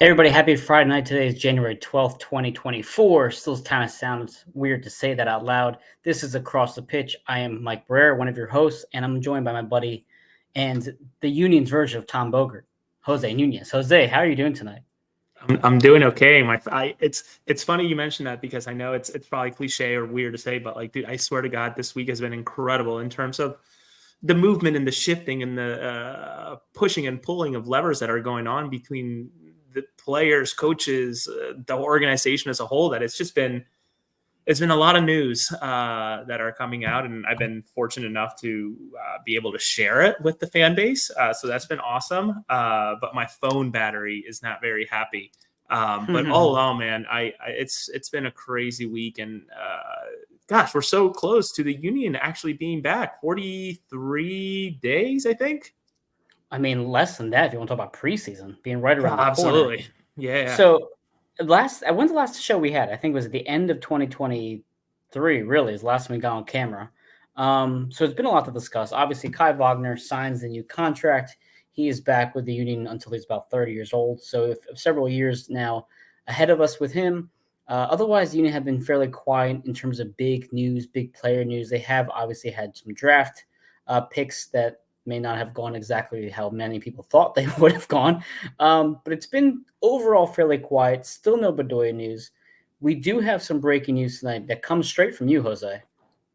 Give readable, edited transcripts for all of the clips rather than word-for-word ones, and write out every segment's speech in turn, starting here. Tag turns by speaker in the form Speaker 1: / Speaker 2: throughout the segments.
Speaker 1: Hey everybody, happy Friday night. Today is January 12th, 2024. Still kind of sounds weird to say that out loud. This is Across the Pitch. I am Mike Barrera, one of your hosts, and I'm joined by my buddy and the Union's version of Tom Bogert, Jose Nunez. Jose, how are you doing tonight?
Speaker 2: I'm doing okay. It's funny you mentioned that because I know it's probably cliche or weird to say, but like, dude, I swear to God, this week has been incredible in terms of the movement and the shifting and the pushing and pulling of levers that are going on between the players, coaches, the organization as a whole. That it's been a lot of news that are coming out, and I've been fortunate enough to be able to share it with the fan base. So that's been awesome. But my phone battery is not very happy. But all in all, man, it's been a crazy week, and gosh, we're so close to the Union actually being back. 43 days, I think.
Speaker 1: I mean, less than that if you want to talk about preseason, being right around the corner.
Speaker 2: Absolutely. Yeah.
Speaker 1: So when's the last show we had? I think it was at the end of 2023, really, is the last time we got on camera. So it's been a lot to discuss. Obviously, Kai Wagner signs the new contract. He is back with the Union until he's about 30 years old. So if several years now ahead of us with him. Otherwise, the Union have been fairly quiet in terms of big news, big player news. They have obviously had some draft picks that may not have gone exactly how many people thought they would have gone. But it's been overall fairly quiet. Still no Bedoya news. We do have some breaking news tonight that comes straight from you, Jose.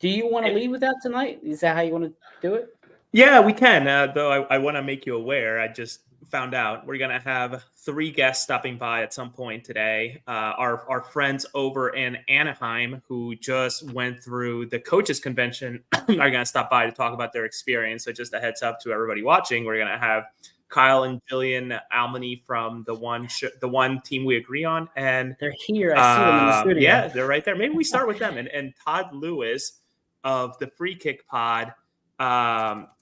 Speaker 1: Do you want to lead with that tonight? Is that how you want to do it?
Speaker 2: Yeah, we can. Though I want to make you aware, I just found out we're going to have 3 guests stopping by at some point today. Our friends over in Anaheim who just went through the coaches convention are going to stop by to talk about their experience. So just a heads up to everybody watching, we're going to have Kyle and Jillian Almany from the one team we agree on. And
Speaker 1: they're here. I see them in the studio.
Speaker 2: Yeah, they're right there. Maybe we start with them. And Todd Lewis of the Free Kick Pod.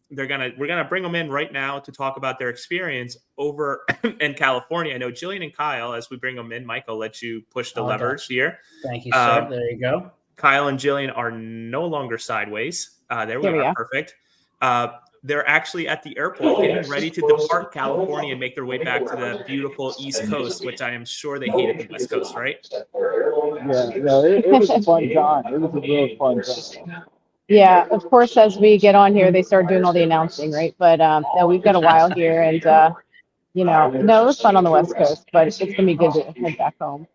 Speaker 2: We're gonna bring them in right now to talk about their experience over in California. I know Jillian and Kyle, as we bring them in, Mike, I'll let you push the levers here.
Speaker 1: Thank you, sir. There you go.
Speaker 2: Kyle and Jillian are no longer sideways. There we are. Perfect. They're actually at the airport getting ready to depart California and make their way back to the beautiful East Coast, which I am sure they hated the West Coast, right?
Speaker 3: Yeah, no, it was a fun time. It was a really fun time.
Speaker 4: Yeah, of course, as we get on here, they start doing all the announcing, right? But no, we've got a while here, and no, it was fun on the West Coast, but it's gonna be good to head back home.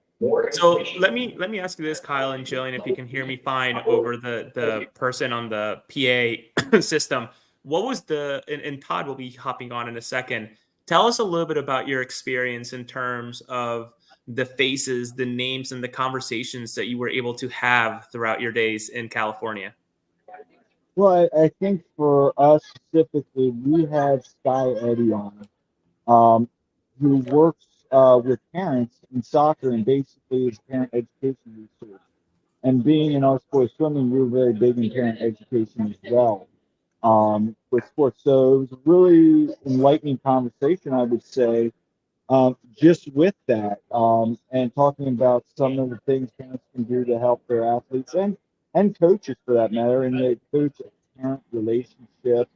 Speaker 2: So let me ask you this, Kyle and Jillian, if you can hear me fine over the person on the PA system. What was and Todd will be hopping on in a second. Tell us a little bit about your experience in terms of the faces, the names, and the conversations that you were able to have throughout your days in California.
Speaker 3: Well, I think for us specifically, we had Sky Eddy on, who works with parents in soccer and basically is parent education resource. And being in our sport, swimming, we were very big in parent education as well with sports. So it was a really enlightening conversation, I would say, just with that and talking about some of the things parents can do to help their athletes and coaches for that matter, and the coach-parent relationship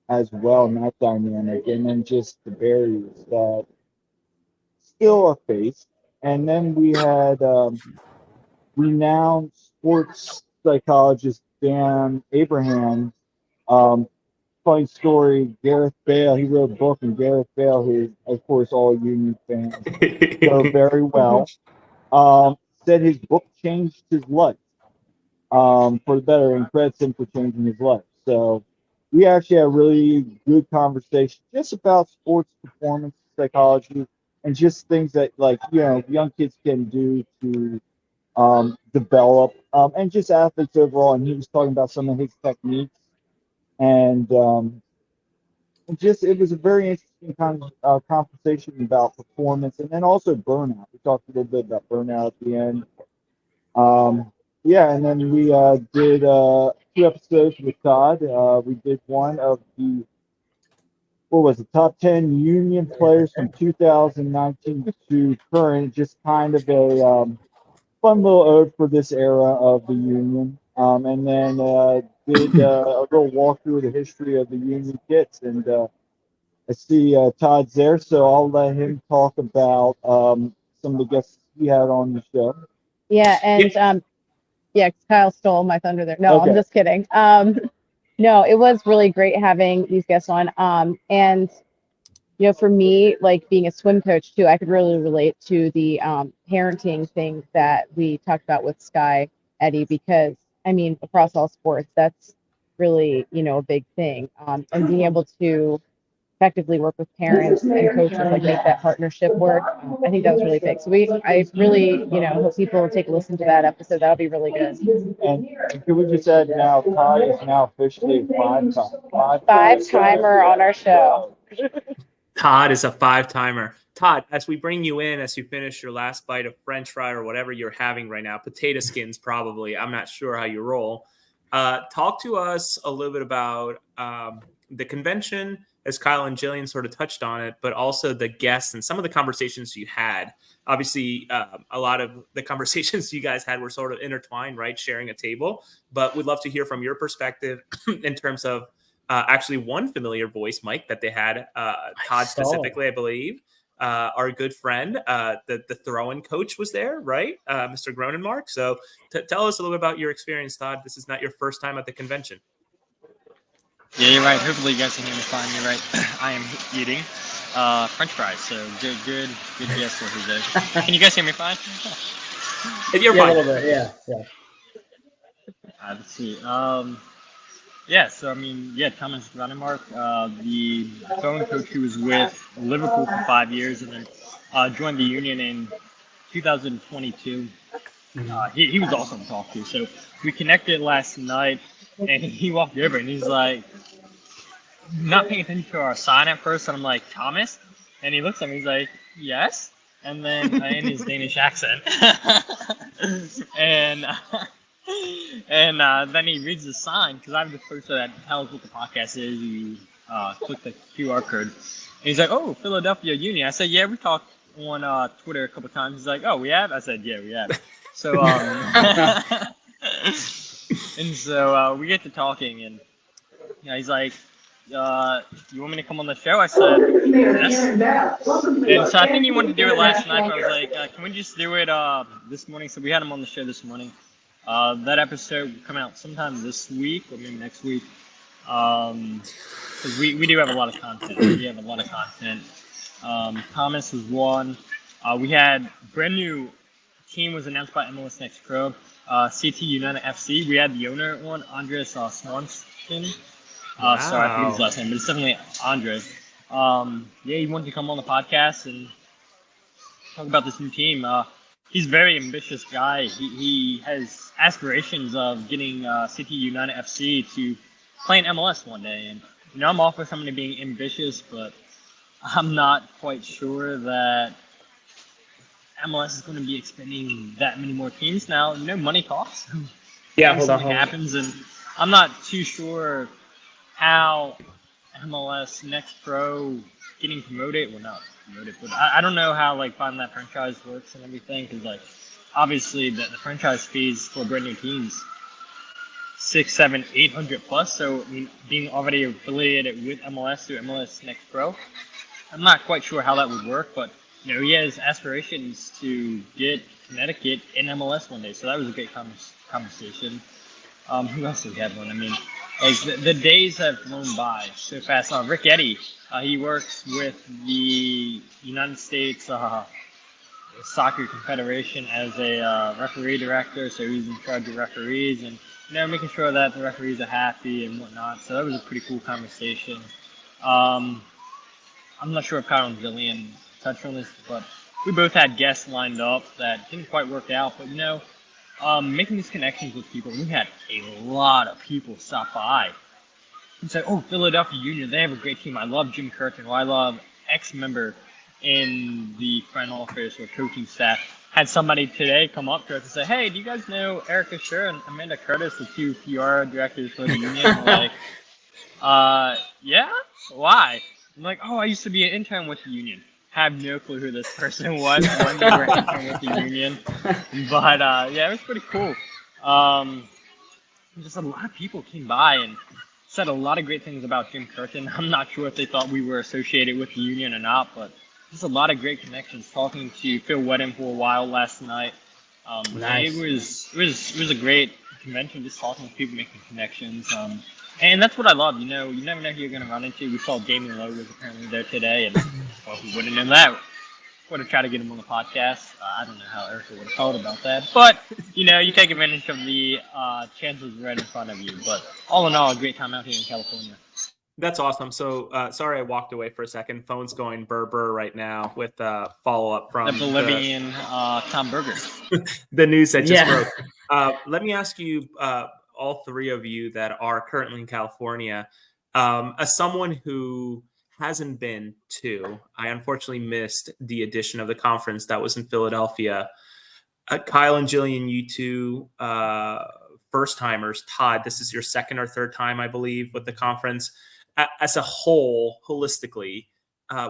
Speaker 3: as well, and that dynamic, and then just the barriers that still are faced. And then we had renowned sports psychologist Dan Abraham. Funny story, Gareth Bale, he wrote a book, and Gareth Bale, who is, of course, all Union fans, know very well, said his book changed his life. For the better, and credits him for changing his life. So we actually had a really good conversation just about sports performance psychology and just things that, like, young kids can do to develop and just athletes overall. And he was talking about some of his techniques, and it was a very interesting conversation about performance and then also burnout. We talked a little bit about burnout at the end. Yeah, and then we did 2 episodes with Todd. We did one of the, top 10 Union players from 2019 to current, just kind of a fun little ode for this era of the Union. And then did a little walkthrough of the history of the Union kits. And I see Todd's there, so I'll let him talk about some of the guests he had on the show.
Speaker 4: Yeah, and yeah, Kyle stole my thunder there. No,
Speaker 3: Okay.
Speaker 4: I'm just kidding. No, it was really great having these guests on. And you know, for me, like being a swim coach too, I could really relate to the parenting thing that we talked about with Sky Eddie, because I mean, across all sports, that's really, you know, a big thing. And being able to effectively work with parents and coaches, like make that partnership work. I think that was really big. So I really, you know, hope people take a listen to that episode. That'll be really good.
Speaker 3: And can we just add now, Todd is now officially a
Speaker 4: Five-timer on our show.
Speaker 2: Todd is a 5-timer. Todd, as we bring you in, as you finish your last bite of French fry or whatever you're having right now, potato skins probably. I'm not sure how you roll. Talk to us a little bit about the convention, as Kyle and Jillian sort of touched on it, but also the guests and some of the conversations you had. Obviously, a lot of the conversations you guys had were sort of intertwined, right? Sharing a table. But we'd love to hear from your perspective in terms of actually one familiar voice, Mike, that they had, Todd specifically, I believe. Our good friend, the throw-in coach was there, right? Mr. Gronenmark. So tell us a little bit about your experience, Todd. This is not your first time at the convention.
Speaker 5: Yeah, you're right. Hopefully you guys can hear me fine. You're right. I am eating French fries. So good guess for Jose. Can you guys hear me fine?
Speaker 2: You're fine.
Speaker 1: A little bit, yeah.
Speaker 5: Let's see. So I mean, Thomas Gronenmark, the throwing coach who was with Liverpool for 5 years and then joined the Union in 2022. He was awesome to talk to. So we connected last night, and he walked over and he's like, not paying attention to our sign at first, and I'm like, Thomas? And he looks at me, he's like, yes? And then in his Danish accent. and then he reads the sign, because I'm the person that tells what the podcast is. You click the QR code. And he's like, oh, Philadelphia Union. I said, yeah, we talked on Twitter a couple times. He's like, oh, we have? I said, yeah, we have. So, and so we get to talking, and he's like, you want me to come on the show? I said, yes. And so I think he wanted to do it last night, but I was like, can we just do it this morning? So we had him on the show this morning. That episode will come out sometime this week or maybe next week. Because we do have a lot of content. Thomas was one. We had brand new team was announced by MLS Next Pro. CT United FC. We had the owner on, Andres Swanson.
Speaker 2: Wow.
Speaker 5: Sorry, I forget his last name, but it's definitely Andres. He wanted to come on the podcast and talk about this new team. He's a very ambitious guy. He has aspirations of getting CT United FC to play in MLS one day. And I'm all for somebody being ambitious, but I'm not quite sure that MLS is going to be expanding that many more teams now. Money talks.
Speaker 2: Yeah, hold on.
Speaker 5: Happens, and I'm not too sure how MLS Next Pro getting promoted. Well, not promoted, but I don't know how finding that franchise works and everything, because obviously the franchise fees for brand new teams $600, $700, $800 plus. So being already affiliated with MLS through MLS Next Pro, I'm not quite sure how that would work, but he has aspirations to get Connecticut in MLS one day. So that was a great conversation. Who else do we have on? The days have flown by so fast. Rick Eddy, he works with the United States Soccer Confederation as a referee director. So he's in charge of referees and making sure that the referees are happy and whatnot. So that was a pretty cool conversation. I'm not sure if Kyle and Jillian touched on this, but we both had guests lined up that didn't quite work out. But making these connections with people, we had a lot of people stop by and say, "Oh, Philadelphia Union, they have a great team. I love Jim Curtin, or I love X member in the front office or coaching staff." Had somebody today come up to us and say, "Hey, do you guys know Erica Scher and Amanda Curtis, the two PR directors for the Union?" I'm like, yeah, why? I'm like, "Oh, I used to be an intern with the Union." Have no clue who this person was when they were entering with the Union, but it was pretty cool. Just a lot of people came by and said a lot of great things about Jim Curtin. I'm not sure if they thought we were associated with the union or not, but just a lot of great connections. Talking to Phil Wedden for a while last night.
Speaker 1: Nice.
Speaker 5: It was a great convention, just talking to people, making connections. And that's what I love. You know, you never know who you're going to run into. We saw Damian Lowe was apparently there today, and well, who wouldn't know that? Would have tried to get him on the podcast. I don't know how Erica would have felt about that, but you know, you take advantage of the chances right in front of you. But all in all, a great time out here in California.
Speaker 2: That's awesome. So sorry I walked away for a second. Phone's going burr right now with follow-up from
Speaker 5: The Bolivian Tom Berger.
Speaker 2: the news that just broke. Let me ask you, all three of you that are currently in California, as someone who hasn't been to, I unfortunately missed the edition of the conference that was in Philadelphia. Kyle and Jillian, you two first timers. Todd, this is your second or third time, I believe, with the conference. As a whole, holistically,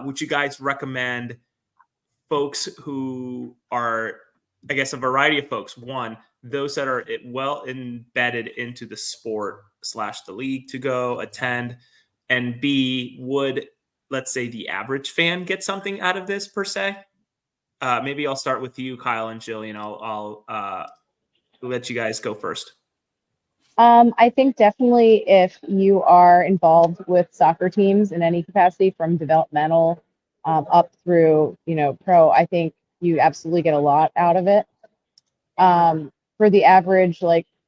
Speaker 2: would you guys recommend folks who are, I guess, a variety of folks? One, those that are well embedded into the sport / the league to go attend, and B, would, let's say, the average fan get something out of this per se? Maybe I'll start with you, Kyle and Jillian. I'll let you guys go first.
Speaker 4: I think definitely if you are involved with soccer teams in any capacity, from developmental up through, pro, I think you absolutely get a lot out of it. For the average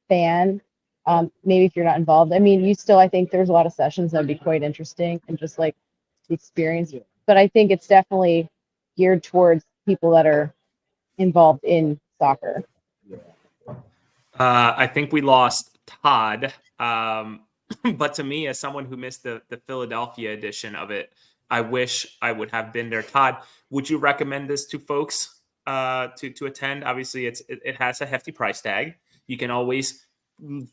Speaker 4: fan, maybe if you're not involved, I mean, I think there's a lot of sessions that would be quite interesting and just the experience. But I think it's definitely geared towards people that are involved in soccer.
Speaker 2: I think we lost Todd. But to me, as someone who missed the Philadelphia edition of it, I wish I would have been there. Todd, would you recommend this to folks to attend? Obviously, it has a hefty price tag. You can always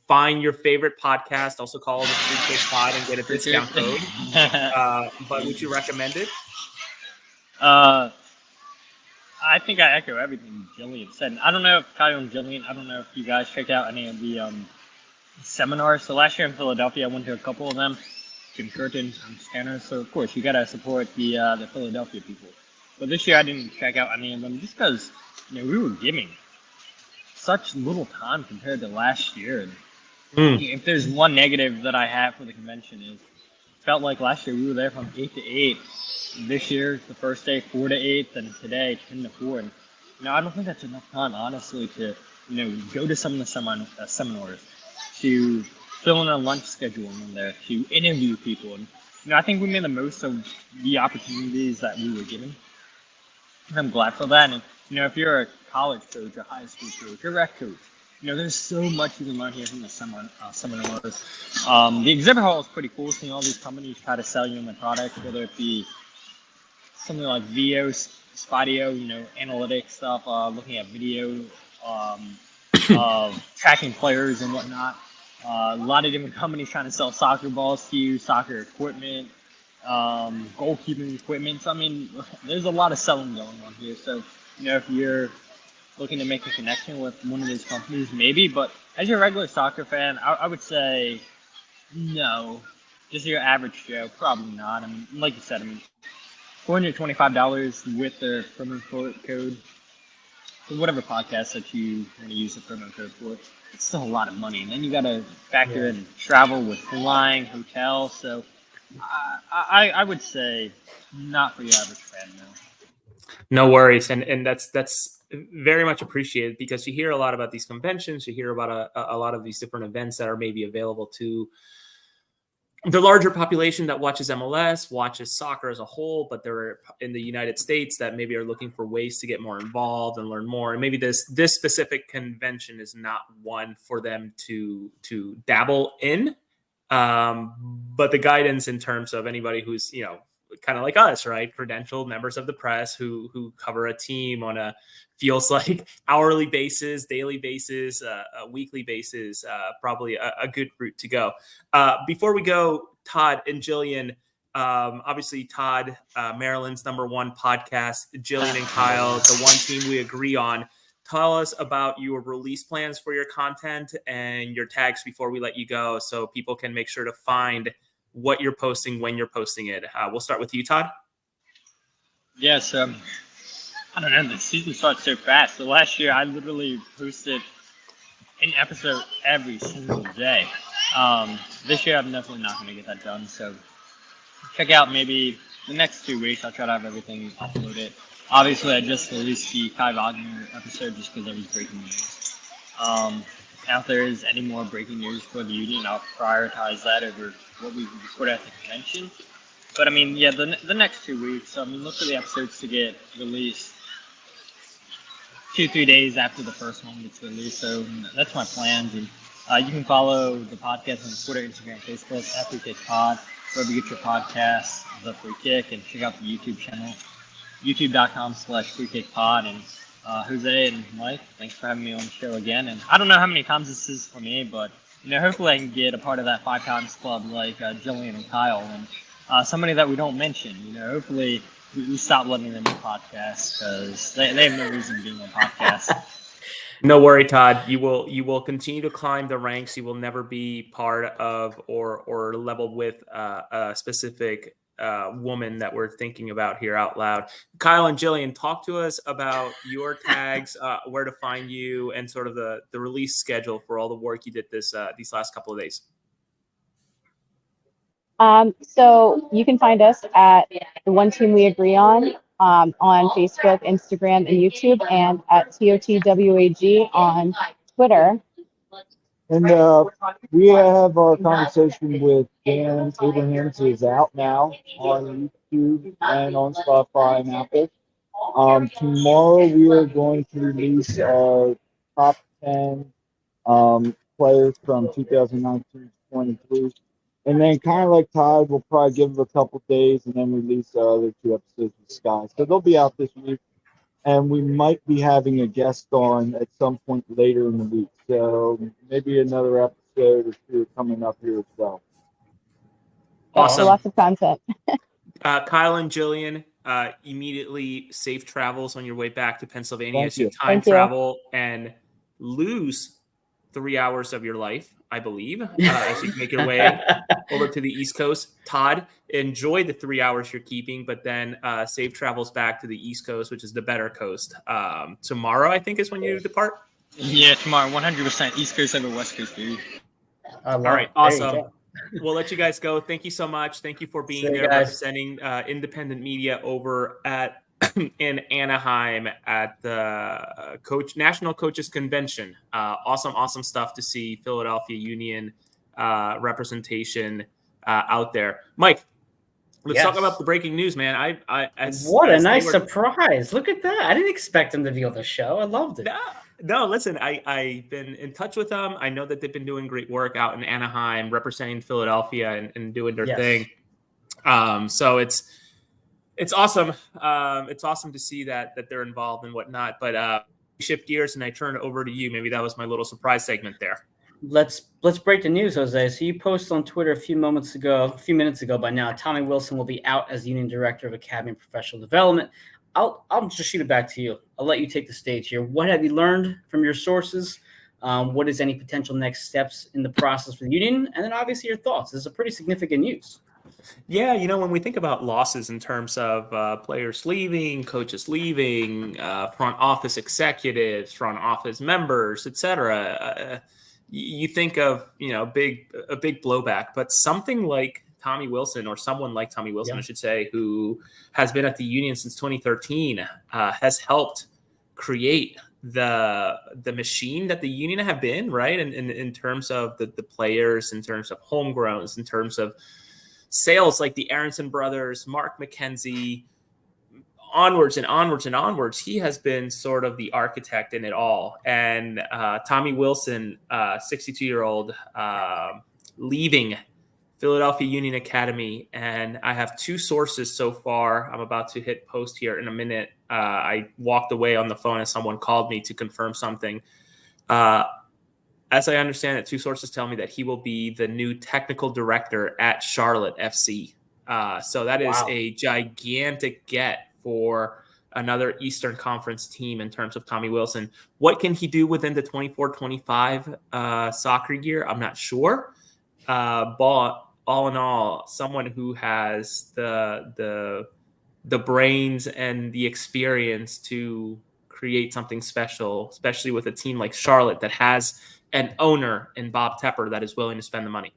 Speaker 2: find your favorite podcast, also call it the Free Kick Pod, and get a discount code. But would you recommend it?
Speaker 5: I think I echo everything Jillian said. I don't know if Kyle and Jillian, I don't know if you guys checked out any of the seminars. So last year in Philadelphia, I went to a couple of them, Jim Curtin and Scanner. So of course, you got to support the Philadelphia people. But this year I didn't check out any of them just because we were giving such little time compared to last year. And if there's one negative that I have for the convention is, it felt like last year we were there from 8 to 8. This year, the first day, 4 to 8, and today, 10 to 4. And, I don't think that's enough time, honestly, to, go to some of the seminars, to fill in a lunch schedule in there, to interview people. And, I think we made the most of the opportunities that we were given. And I'm glad for that. And, if you're a college coach, a high school coach, a rec coach, there's so much you can learn here from the seminars. The exhibit hall is pretty cool, seeing all these companies try to sell you in the product, whether it be something like VO, Spadio, analytics stuff, looking at video, tracking players and whatnot. A lot of different companies trying to sell soccer balls to you, soccer equipment, goalkeeping equipment. So, I mean, there's a lot of selling going on here. So, if you're looking to make a connection with one of these companies, maybe. But as your regular soccer fan, I would say no. Just your average Joe, probably not. I mean, like you said, $425 with their promo code for whatever podcast that you want to use the promo code for. It's still a lot of money. And then you got to factor in travel with flying, hotel. So I would say not for your average fan, no.
Speaker 2: No worries. And that's very much appreciated, because you hear a lot about these conventions. You hear about a lot of these different events that are maybe available to the larger population that watches MLS, watches soccer as a whole, but they're in the United States that maybe are looking for ways to get more involved and learn more. And maybe this specific convention is not one for them to dabble in. But the guidance in terms of anybody who's, kind of like us, right? Credentialed members of the press who cover a team on a feels like hourly basis, daily basis, a weekly basis, probably a good route to go. Before we go, Todd and Jillian, obviously Todd, Maryland's #1 podcast, Jillian and Kyle, the one team we agree on. tell us about your release plans for your content and your tags before we let you go, so people can make sure to find what you're posting when you're posting it. We'll start with you, Todd.
Speaker 5: Yes, I don't know. The season starts so fast. So last year, I literally posted an episode every single day. This year, I'm definitely not going to get that done. So check out maybe the next 2 weeks. I'll try to have everything uploaded. Obviously, I just released the Kai Wagner episode just because there was breaking news. Now, if there is any more breaking news for the union, I'll prioritize that over what we record at the convention. But I mean, yeah, the next 2 weeks, I mean, look for the episodes to get released 2-3 days after the first one gets released. So that's my plans. And you can follow the podcast on Twitter, Instagram, Facebook, at Free Kick Pod, wherever you get your podcasts, The Free Kick, and check out the YouTube channel, youtube.com/Free Kick Pod. And Jose and Mike, thanks for having me on the show again. And I don't know how many times this is for me, but hopefully I can get a part of that 5 times club like Jillian and Kyle, and somebody that we don't mention. Hopefully we stop letting them do podcasts because they have no reason being on podcasts.
Speaker 2: No worry, Todd. You will continue to climb the ranks. You will never be part of or leveled with a specific woman that we're thinking about here out loud. Kyle and Jillian, talk to us about your tags, where to find you, and sort of the release schedule for all the work you did these last couple of days.
Speaker 4: So you can find us at the One Team We Agree on Facebook, Instagram, and YouTube, and at TOTWAG on Twitter.
Speaker 3: And we have our conversation with Dan Abrahams is out now on YouTube and on Spotify and Apple. Tomorrow we are going to release our top 10 players from 2019-23. And then kind of like Todd, we'll probably give them a couple days and then release the other 2 episodes with Sky. So they'll be out this week. And we might be having a guest on at some point later in the week. So maybe another episode or 2 coming up here as well.
Speaker 2: Awesome.
Speaker 4: So lots of content.
Speaker 2: Kyle and Jillian, immediately safe travels on your way back to Pennsylvania
Speaker 3: Thank
Speaker 2: as you
Speaker 3: you.
Speaker 2: time travel and lose 3 hours of your life, I believe, as you make your way over to the East Coast. Todd, enjoy the 3 hours you're keeping, but then safe travels back to the East Coast, which is the better coast. Tomorrow, I think, is when you depart.
Speaker 5: Yeah, tomorrow, 100% East Coast over West Coast, dude.
Speaker 2: All right, awesome. We'll let you guys go. Thank you so much. Thank you for being there, representing independent media over at in Anaheim at the National Coaches Convention. Awesome stuff to see Philadelphia Union representation out there. Mike, let's talk about the breaking news, man.
Speaker 1: What a nice surprise. Look at that. I didn't expect them to be on the show. I loved it.
Speaker 2: No, listen, I've been in touch with them. I know that they've been doing great work out in Anaheim, representing Philadelphia and doing their thing. So it's awesome. It's awesome to see that they're involved and whatnot. But shift gears and I turn it over to you. Maybe that was my little surprise segment there.
Speaker 1: Let's break the news, Jose. So you posted on Twitter a few minutes ago by now, Tommy Wilson will be out as Union Director of Academy and Professional Development. I'll just shoot it back to you. I'll let you take the stage here. What have you learned from your sources? What is any potential next steps in the process for the Union? And then obviously your thoughts. This is a pretty significant news.
Speaker 2: Yeah, when we think about losses in terms of players leaving, coaches leaving, front office executives, front office members, etc., you think of a big blowback. But something like Tommy Wilson, or someone like Tommy Wilson, I should say, who has been at the Union since 2013, has helped create the machine that the Union have been, right? And in terms of the players, in terms of homegrowns, in terms of sales like the Aronson brothers, Mark McKenzie, onwards and onwards and onwards. He has been sort of the architect in it all. And Tommy Wilson, 62-year-old, leaving Philadelphia Union Academy. And I have 2 sources so far. I'm about to hit post here in a minute. I walked away on the phone as someone called me to confirm something. As I understand it, 2 sources tell me that he will be the new technical director at Charlotte FC. So that is a gigantic get for another Eastern Conference team in terms of Tommy Wilson. What can he do within the 24-25 soccer year? I'm not sure. But all in all, someone who has the brains and the experience to create something special, especially with a team like Charlotte that has an owner in Bob Tepper that is willing to spend the money.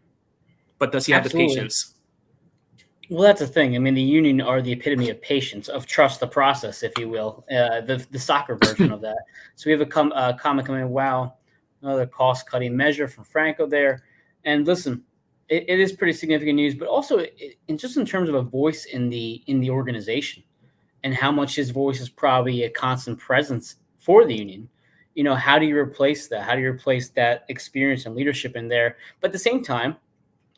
Speaker 2: But does he have the patience?
Speaker 1: Well, that's the thing. I mean, the Union are the epitome of patience, of trust the process, if you will, the soccer version of that. So we have a comment coming in, wow, another cost-cutting measure from Franco there. And listen, it is pretty significant news, but also just in terms of a voice in the organization and how much his voice is probably a constant presence for the Union. You know, how do you replace that? How do you replace that experience and leadership in there? But at the same time,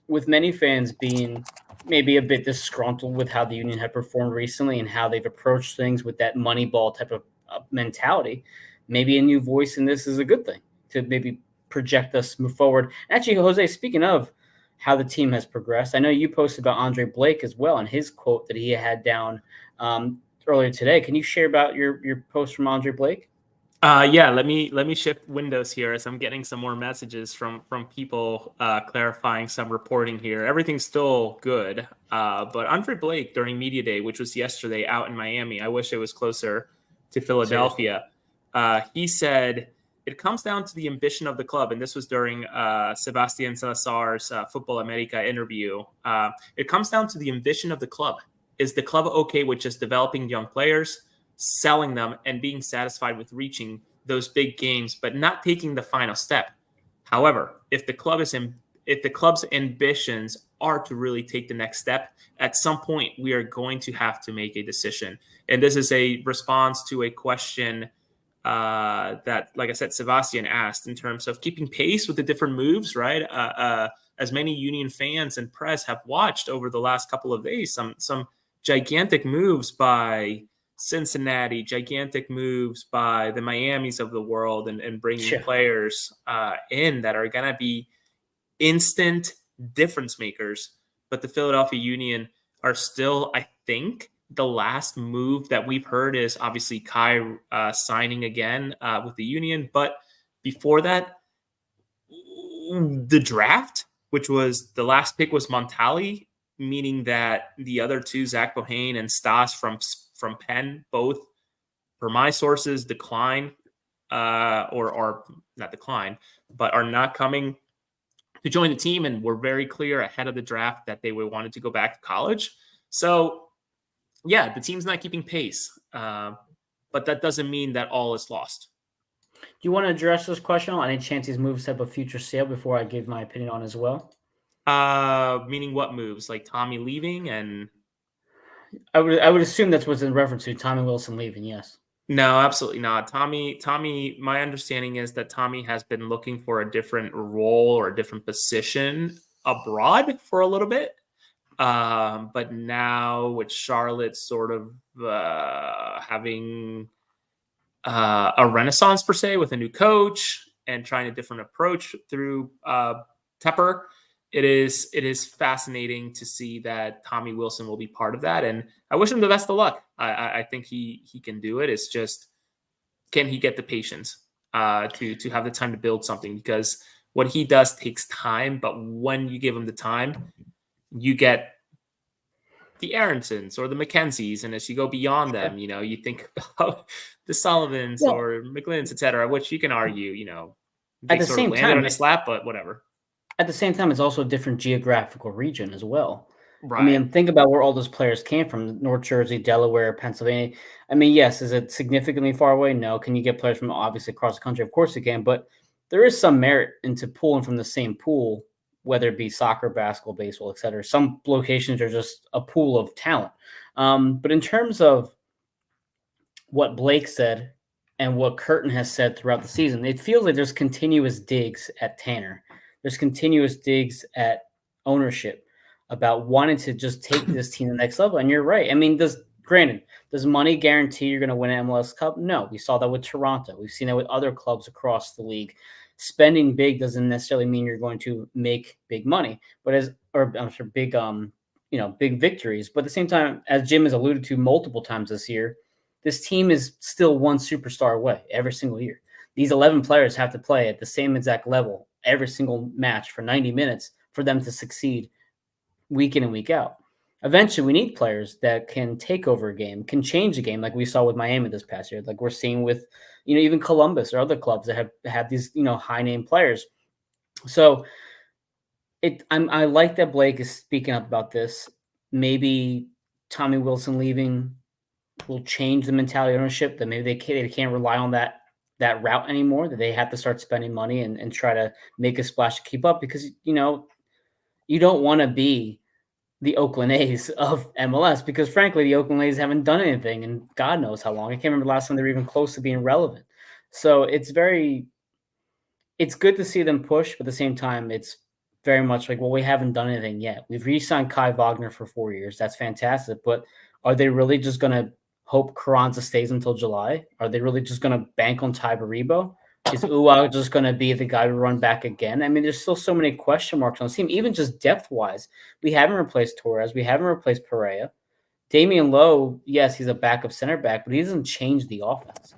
Speaker 1: with many fans being maybe a bit disgruntled with how the Union had performed recently and how they've approached things with that money ball type of mentality, maybe a new voice in this is a good thing to maybe project us move forward. Actually, Jose, speaking of how the team has progressed, I know you posted about Andre Blake as well and his quote that he had down earlier today. Can you share about your post from Andre Blake?
Speaker 2: Yeah, let me shift windows here as I'm getting some more messages from people clarifying some reporting here. Everything's still good, but Andre Blake during Media Day, which was yesterday out in Miami, I wish it was closer to Philadelphia. He said, it comes down to the ambition of the club, and this was during Sebastian Salazar's Football America interview. It comes down to the ambition of the club. Is the club okay with just developing young players, selling them, and being satisfied with reaching those big games, but not taking the final step? However, if the club's ambitions are to really take the next step, at some point we are going to have to make a decision. And this is a response to a question that, like I said, Sebastian asked in terms of keeping pace with the different moves, right? As many Union fans and press have watched over the last couple of days, some gigantic moves by Cincinnati, gigantic moves by the Miamis of the world, and bringing players in that are going to be instant difference makers. But the Philadelphia Union are still, I think, the last move that we've heard is obviously Kai signing again with the Union. But before that, the draft, which was the last pick, was Montali, meaning that the other two, Zach Bohane and Stas from Penn, both, per my sources, decline or not decline, but are not coming to join the team, and were very clear ahead of the draft that they wanted to go back to college. So, yeah, the team's not keeping pace, but that doesn't mean that all is lost.
Speaker 1: Do you want to address this question on any chance these moves have a future sale before I give my opinion on as well?
Speaker 2: Meaning what moves? Like Tommy leaving? And
Speaker 1: I would assume that's what's in reference to Tommy Wilson leaving. Yes.
Speaker 2: No, absolutely not. Tommy, my understanding is that Tommy has been looking for a different role or a different position abroad for a little bit. But now with Charlotte sort of having a renaissance per se with a new coach and trying a different approach through Tepper, it is fascinating to see that Tommy Wilson will be part of that, and I wish him the best of luck. I think he can do it. It's just, can he get the patience to have the time to build something? Because what he does takes time, but when you give him the time, you get the Aronsons or the Mackenzies, and as you go beyond them, you think about the Sullivans or McGlynn's, etc., which you can argue, they
Speaker 1: at the
Speaker 2: sort
Speaker 1: same
Speaker 2: of landed
Speaker 1: time
Speaker 2: on his lap, but whatever.
Speaker 1: At the same time, it's also a different geographical region as well.
Speaker 2: Right.
Speaker 1: I mean, think about where all those players came from: North Jersey, Delaware, Pennsylvania. I mean, yes, is it significantly far away? No. Can you get players from obviously across the country? Of course you can, but there is some merit into pulling from the same pool, whether it be soccer, basketball, baseball, etc. Some locations are just a pool of talent. But in terms of what Blake said and what Curtin has said throughout the season, it feels like there's continuous digs at Tanner. There's continuous digs at ownership about wanting to just take this team to the next level. And you're right. I mean, does money guarantee you're going to win an MLS Cup? No. We saw that with Toronto. We've seen that with other clubs across the league. Spending big doesn't necessarily mean you're going to make big money, but big victories. But at the same time, as Jim has alluded to multiple times this year, this team is still one superstar away every single year. These 11 players have to play at the same exact level every single match for 90 minutes for them to succeed week in and week out. Eventually, we need players that can take over a game, can change a game, like we saw with Miami this past year, like we're seeing with, even Columbus or other clubs that have had these, high name players. So I like that Blake is speaking up about this. Maybe Tommy Wilson leaving will change the mentality of ownership, that maybe they can't rely on that route anymore, that they have to start spending money and try to make a splash to keep up, because, you don't want to be the Oakland A's of MLS, because frankly, the Oakland A's haven't done anything in God knows how long. I can't remember the last time they were even close to being relevant. So it's good to see them push, but at the same time, it's very much like, well, we haven't done anything yet. We've re-signed Kai Wagner for 4 years. That's fantastic. But are they really just going to hope Carranza stays until July? Are they really just going to bank on Ty Baribo? Is Uwa just going to be the guy to run back again? I mean, there's still so many question marks on the team, even just depth-wise. We haven't replaced Torres. We haven't replaced Pereira. Damian Lowe, yes, he's a backup center back, but he doesn't change the offense.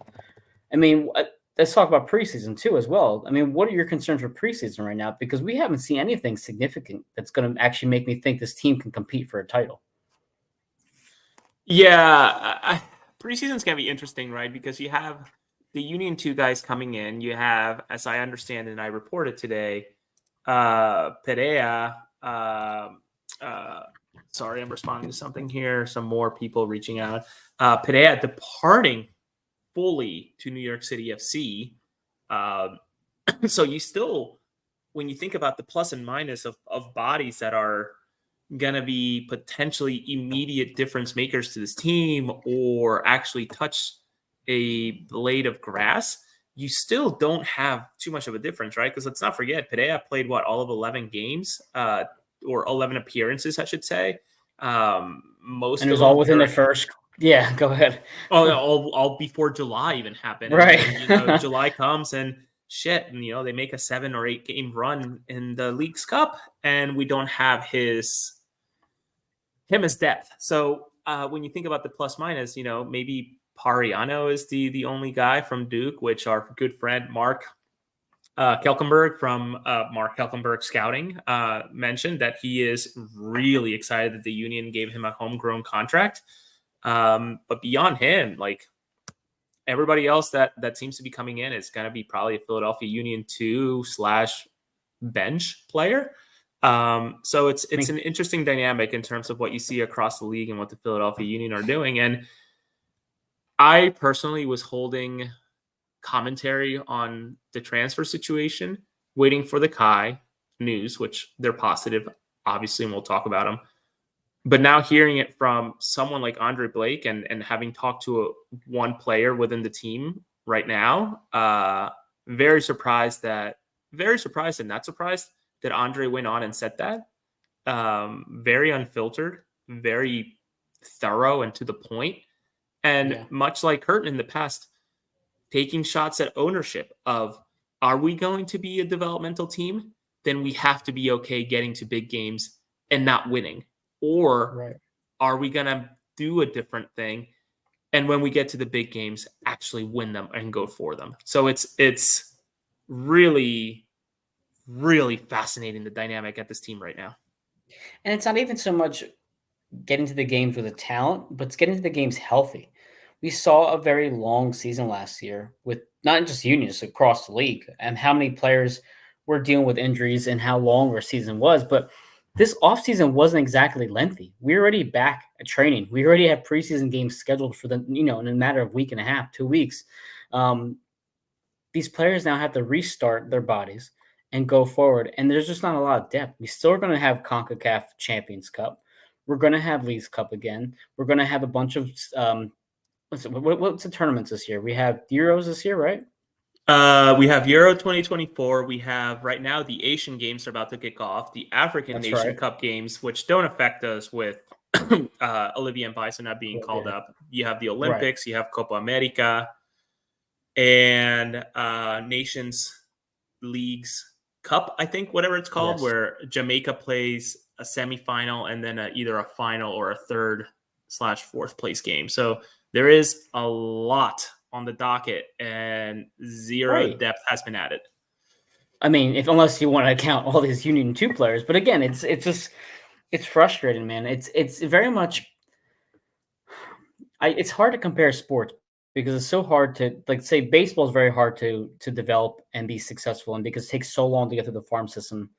Speaker 1: I mean, let's talk about preseason too as well. I mean, what are your concerns for preseason right now? Because we haven't seen anything significant that's going to actually make me think this team can compete for a title.
Speaker 2: Yeah, preseason's going to be interesting, right? Because you have the Union 2 guys coming in. You have, as I understand and I reported today, Perea. Sorry, I'm responding to something here. Some more people reaching out. Perea departing fully to New York City FC. So you still, when you think about the plus and minus of bodies that are going to be potentially immediate difference makers to this team or actually touch a blade of grass, you still don't have too much of a difference, right? Because let's not forget, Perea played all of 11 games, or 11 appearances, I should say. Most
Speaker 1: and it was
Speaker 2: of
Speaker 1: all within the first. Yeah, go ahead.
Speaker 2: all before July even happened,
Speaker 1: right?
Speaker 2: And then, July comes and shit, and they make a 7 or 8 game run in the League's Cup, and we don't have him as depth. So when you think about the plus minus, maybe Pariano is the only guy from Duke, which our good friend Mark Kelkenberg from Mark Kelkenberg Scouting mentioned that he is really excited that the Union gave him a homegrown contract. But beyond him, like everybody else that seems to be coming in is going to be probably a Philadelphia Union 2/bench player. So it's an interesting dynamic in terms of what you see across the league and what the Philadelphia Union are doing. And I personally was holding commentary on the transfer situation, waiting for the Kai news, which they're positive, obviously, and we'll talk about them. But now hearing it from someone like Andre Blake and having talked to one player within the team right now, very surprised and not surprised that Andre went on and said that. Very unfiltered, very thorough and to the point. And much like Hurton in the past, taking shots at ownership of, are we going to be a developmental team? Then we have to be okay getting to big games and not winning. Or are we going to do a different thing? And when we get to the big games, actually win them and go for them. So it's really, really fascinating, the dynamic at this team right now.
Speaker 1: And it's not even so much getting to the games with the talent, but it's getting to the games healthy. We saw a very long season last year with not just Unions across the league, and how many players were dealing with injuries and how long our season was. But this offseason wasn't exactly lengthy. We're already back at training. We already have preseason games scheduled for in a matter of a week and a half, 2 weeks. These players now have to restart their bodies and go forward. And there's just not a lot of depth. We still are going to have CONCACAF Champions Cup. We're going to have Leagues Cup again. We're going to have a bunch of what's the tournaments this year? We have Euros this year, right?
Speaker 2: We have Euro 2024. We have right now the Asian Games are about to kick off. The African Nation Cup games, which don't affect us with Olivier and Bison not being called up. You have the Olympics. You have Copa America, and Nations Leagues Cup, I think, whatever it's called, where Jamaica plays a semifinal and then either a final or a 3rd/4th place game. So There is a lot on the docket, and zero
Speaker 1: Right.
Speaker 2: depth has been added.
Speaker 1: I mean, unless you want to count all these Union 2 players, but again, it's frustrating, man. It's very much it's hard to compare sports because it's so hard to, like, say baseball is very hard to develop and be successful in because it takes so long to get through the farm system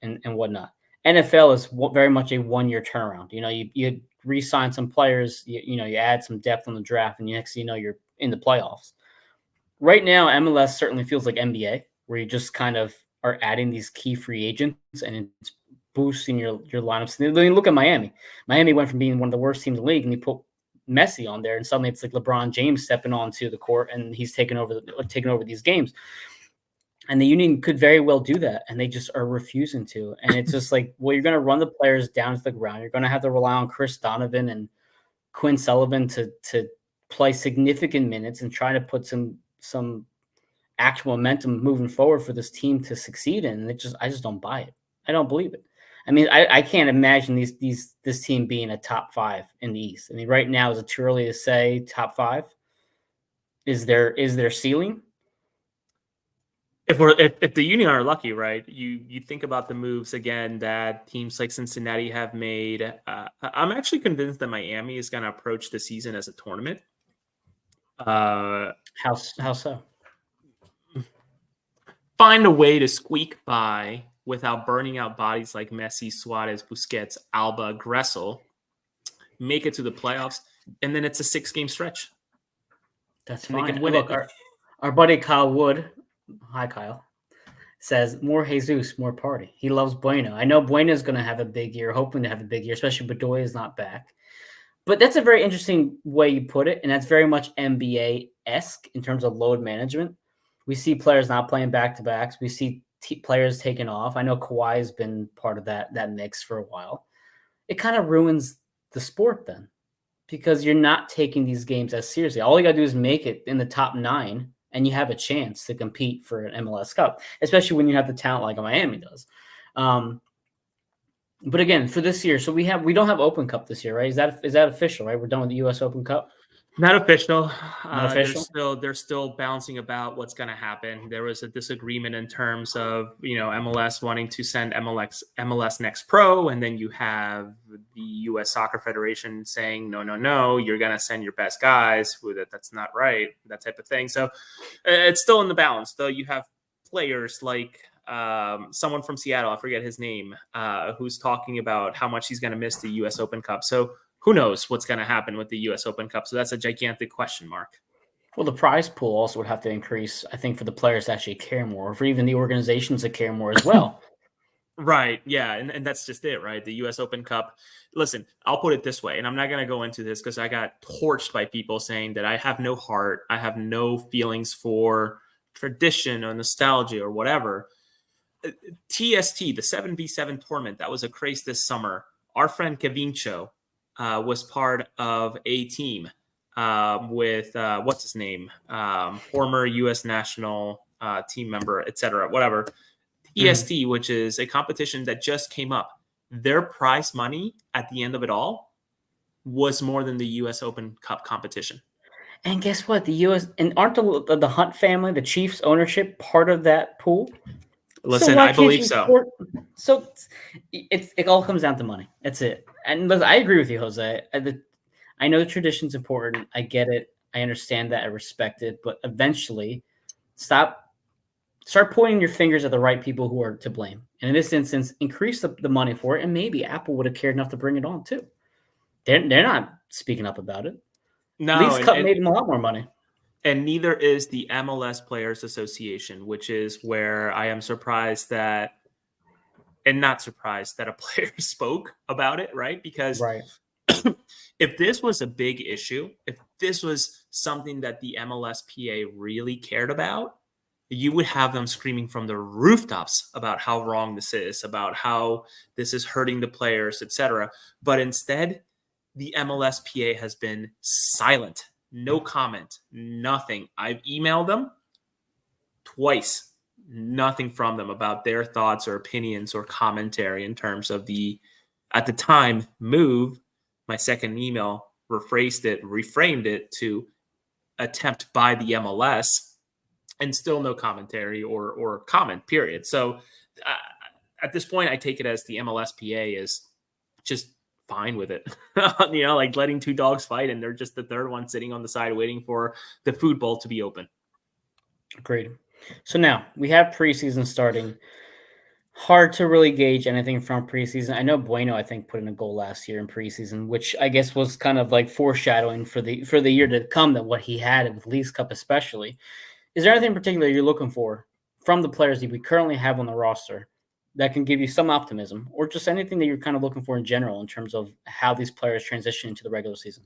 Speaker 1: and whatnot. NFL is very much a 1-year turnaround. You re-sign some players, you add some depth on the draft, and next thing you know, you're in the playoffs. Right now, MLS certainly feels like NBA, where you just kind of are adding these key free agents and it's boosting your lineups. I mean, look at Miami. Miami went from being one of the worst teams in the league, and you put Messi on there, and suddenly it's like LeBron James stepping onto the court, and he's taking over these games. And the Union could very well do that, and they just are refusing to. And it's just like, well, you're going to run the players down to the ground. You're going to have to rely on Chris Donovan and Quinn Sullivan to play significant minutes and try to put some actual momentum moving forward for this team to succeed in. And I just don't buy it. I don't believe it. I mean, I can't imagine this team being a top 5 in the East. I mean, right now, is it too early to say top 5? Is there ceiling?
Speaker 2: If the Union are lucky, right? You think about the moves again that teams like Cincinnati have made. I'm actually convinced that Miami is going to approach the season as a tournament.
Speaker 1: How so?
Speaker 2: Find a way to squeak by without burning out bodies like Messi, Suarez, Busquets, Alba, Gressel. Make it to the playoffs, and then it's a 6-game stretch.
Speaker 1: That's
Speaker 2: and
Speaker 1: fine.
Speaker 2: They can win
Speaker 1: Look,
Speaker 2: it.
Speaker 1: Our buddy Kyle Wood, hi Kyle, says more Jesus, more party. He loves Bueno. I know Bueno is going to have a big year, hoping to have a big year, especially Bedoya is not back. But that's a very interesting way you put it, and that's very much NBA-esque in terms of load management. We see players not playing back-to-backs. We see players taking off. I know Kawhi has been part of that mix for a while. It kind of ruins the sport then, because you're not taking these games as seriously. All you got to do is make it in the top 9, and you have a chance to compete for an MLS Cup, especially when you have the talent like Miami does. But again, for this year, so we don't have Open Cup this year, right? Is that official, right? We're done with the U.S. Open Cup?
Speaker 2: Not official.
Speaker 1: Not official?
Speaker 2: They're still bouncing about what's going to happen. There was a disagreement in terms of MLS wanting to send MLS Next Pro, and then you have the U.S. Soccer Federation saying no, you're going to send your best guys. That's not right. That type of thing. So it's still in the balance. Though you have players like someone from Seattle, I forget his name, who's talking about how much he's going to miss the U.S. Open Cup. So who knows what's going to happen with the U.S. Open Cup? So that's a gigantic question mark.
Speaker 1: Well, the prize pool also would have to increase, I think, for the players to actually care more, for even the organizations to care more as well.
Speaker 2: Right. Yeah. And that's just it, right? The U.S. Open Cup. Listen, I'll put it this way, and I'm not going to go into this because I got torched by people saying that I have no heart. I have no feelings for tradition or nostalgia or whatever. TST, the 7v7 tournament, that was a craze this summer. Our friend Kevincho was part of a team with what's his name, former U.S. national team member, etc. Whatever. EST, which is a competition that just came up. Their prize money at the end of it all was more than the U.S. Open Cup competition.
Speaker 1: And guess what? The U.S. and aren't the Hunt family, the Chiefs ownership, part of that pool?
Speaker 2: Listen, I believe so.
Speaker 1: So it all comes down to money. That's it. And listen, I agree with you, Jose. I know the tradition's important. I get it. I understand that. I respect it. But eventually, start pointing your fingers at the right people who are to blame. And in this instance, increase the money for it. And maybe Apple would have cared enough to bring it on too. They're not speaking up about it.
Speaker 2: No,
Speaker 1: Leagues Cup made them a lot more money.
Speaker 2: And neither is the MLS Players Association, which is where I am surprised that, and not surprised that a player spoke about it, right? Because if this was a big issue, if this was something that the MLSPA really cared about, you would have them screaming from the rooftops about how wrong this is, about how this is hurting the players, etc. But instead, the MLSPA has been silent. No comment, nothing. I've emailed them twice, nothing from them about their thoughts or opinions or commentary in terms of the, at the time, move. My second email reframed it to attempt by the MLS, and still no commentary or comment, period. So at this point, I take it as the MLSPA is just fine with it. Like letting two dogs fight, and they're just the third one sitting on the side waiting for the food bowl to be open.
Speaker 1: Agreed. So now we have preseason starting. Hard to really gauge anything from preseason. I know Bueno, I think, put in a goal last year in preseason, which I guess was kind of like foreshadowing for the year to come, that what he had with Leagues Cup especially. Is there anything in particular you're looking for from the players that we currently have on the roster that can give you some optimism, or just anything that you're kind of looking for in general in terms of how these players transition into the regular season?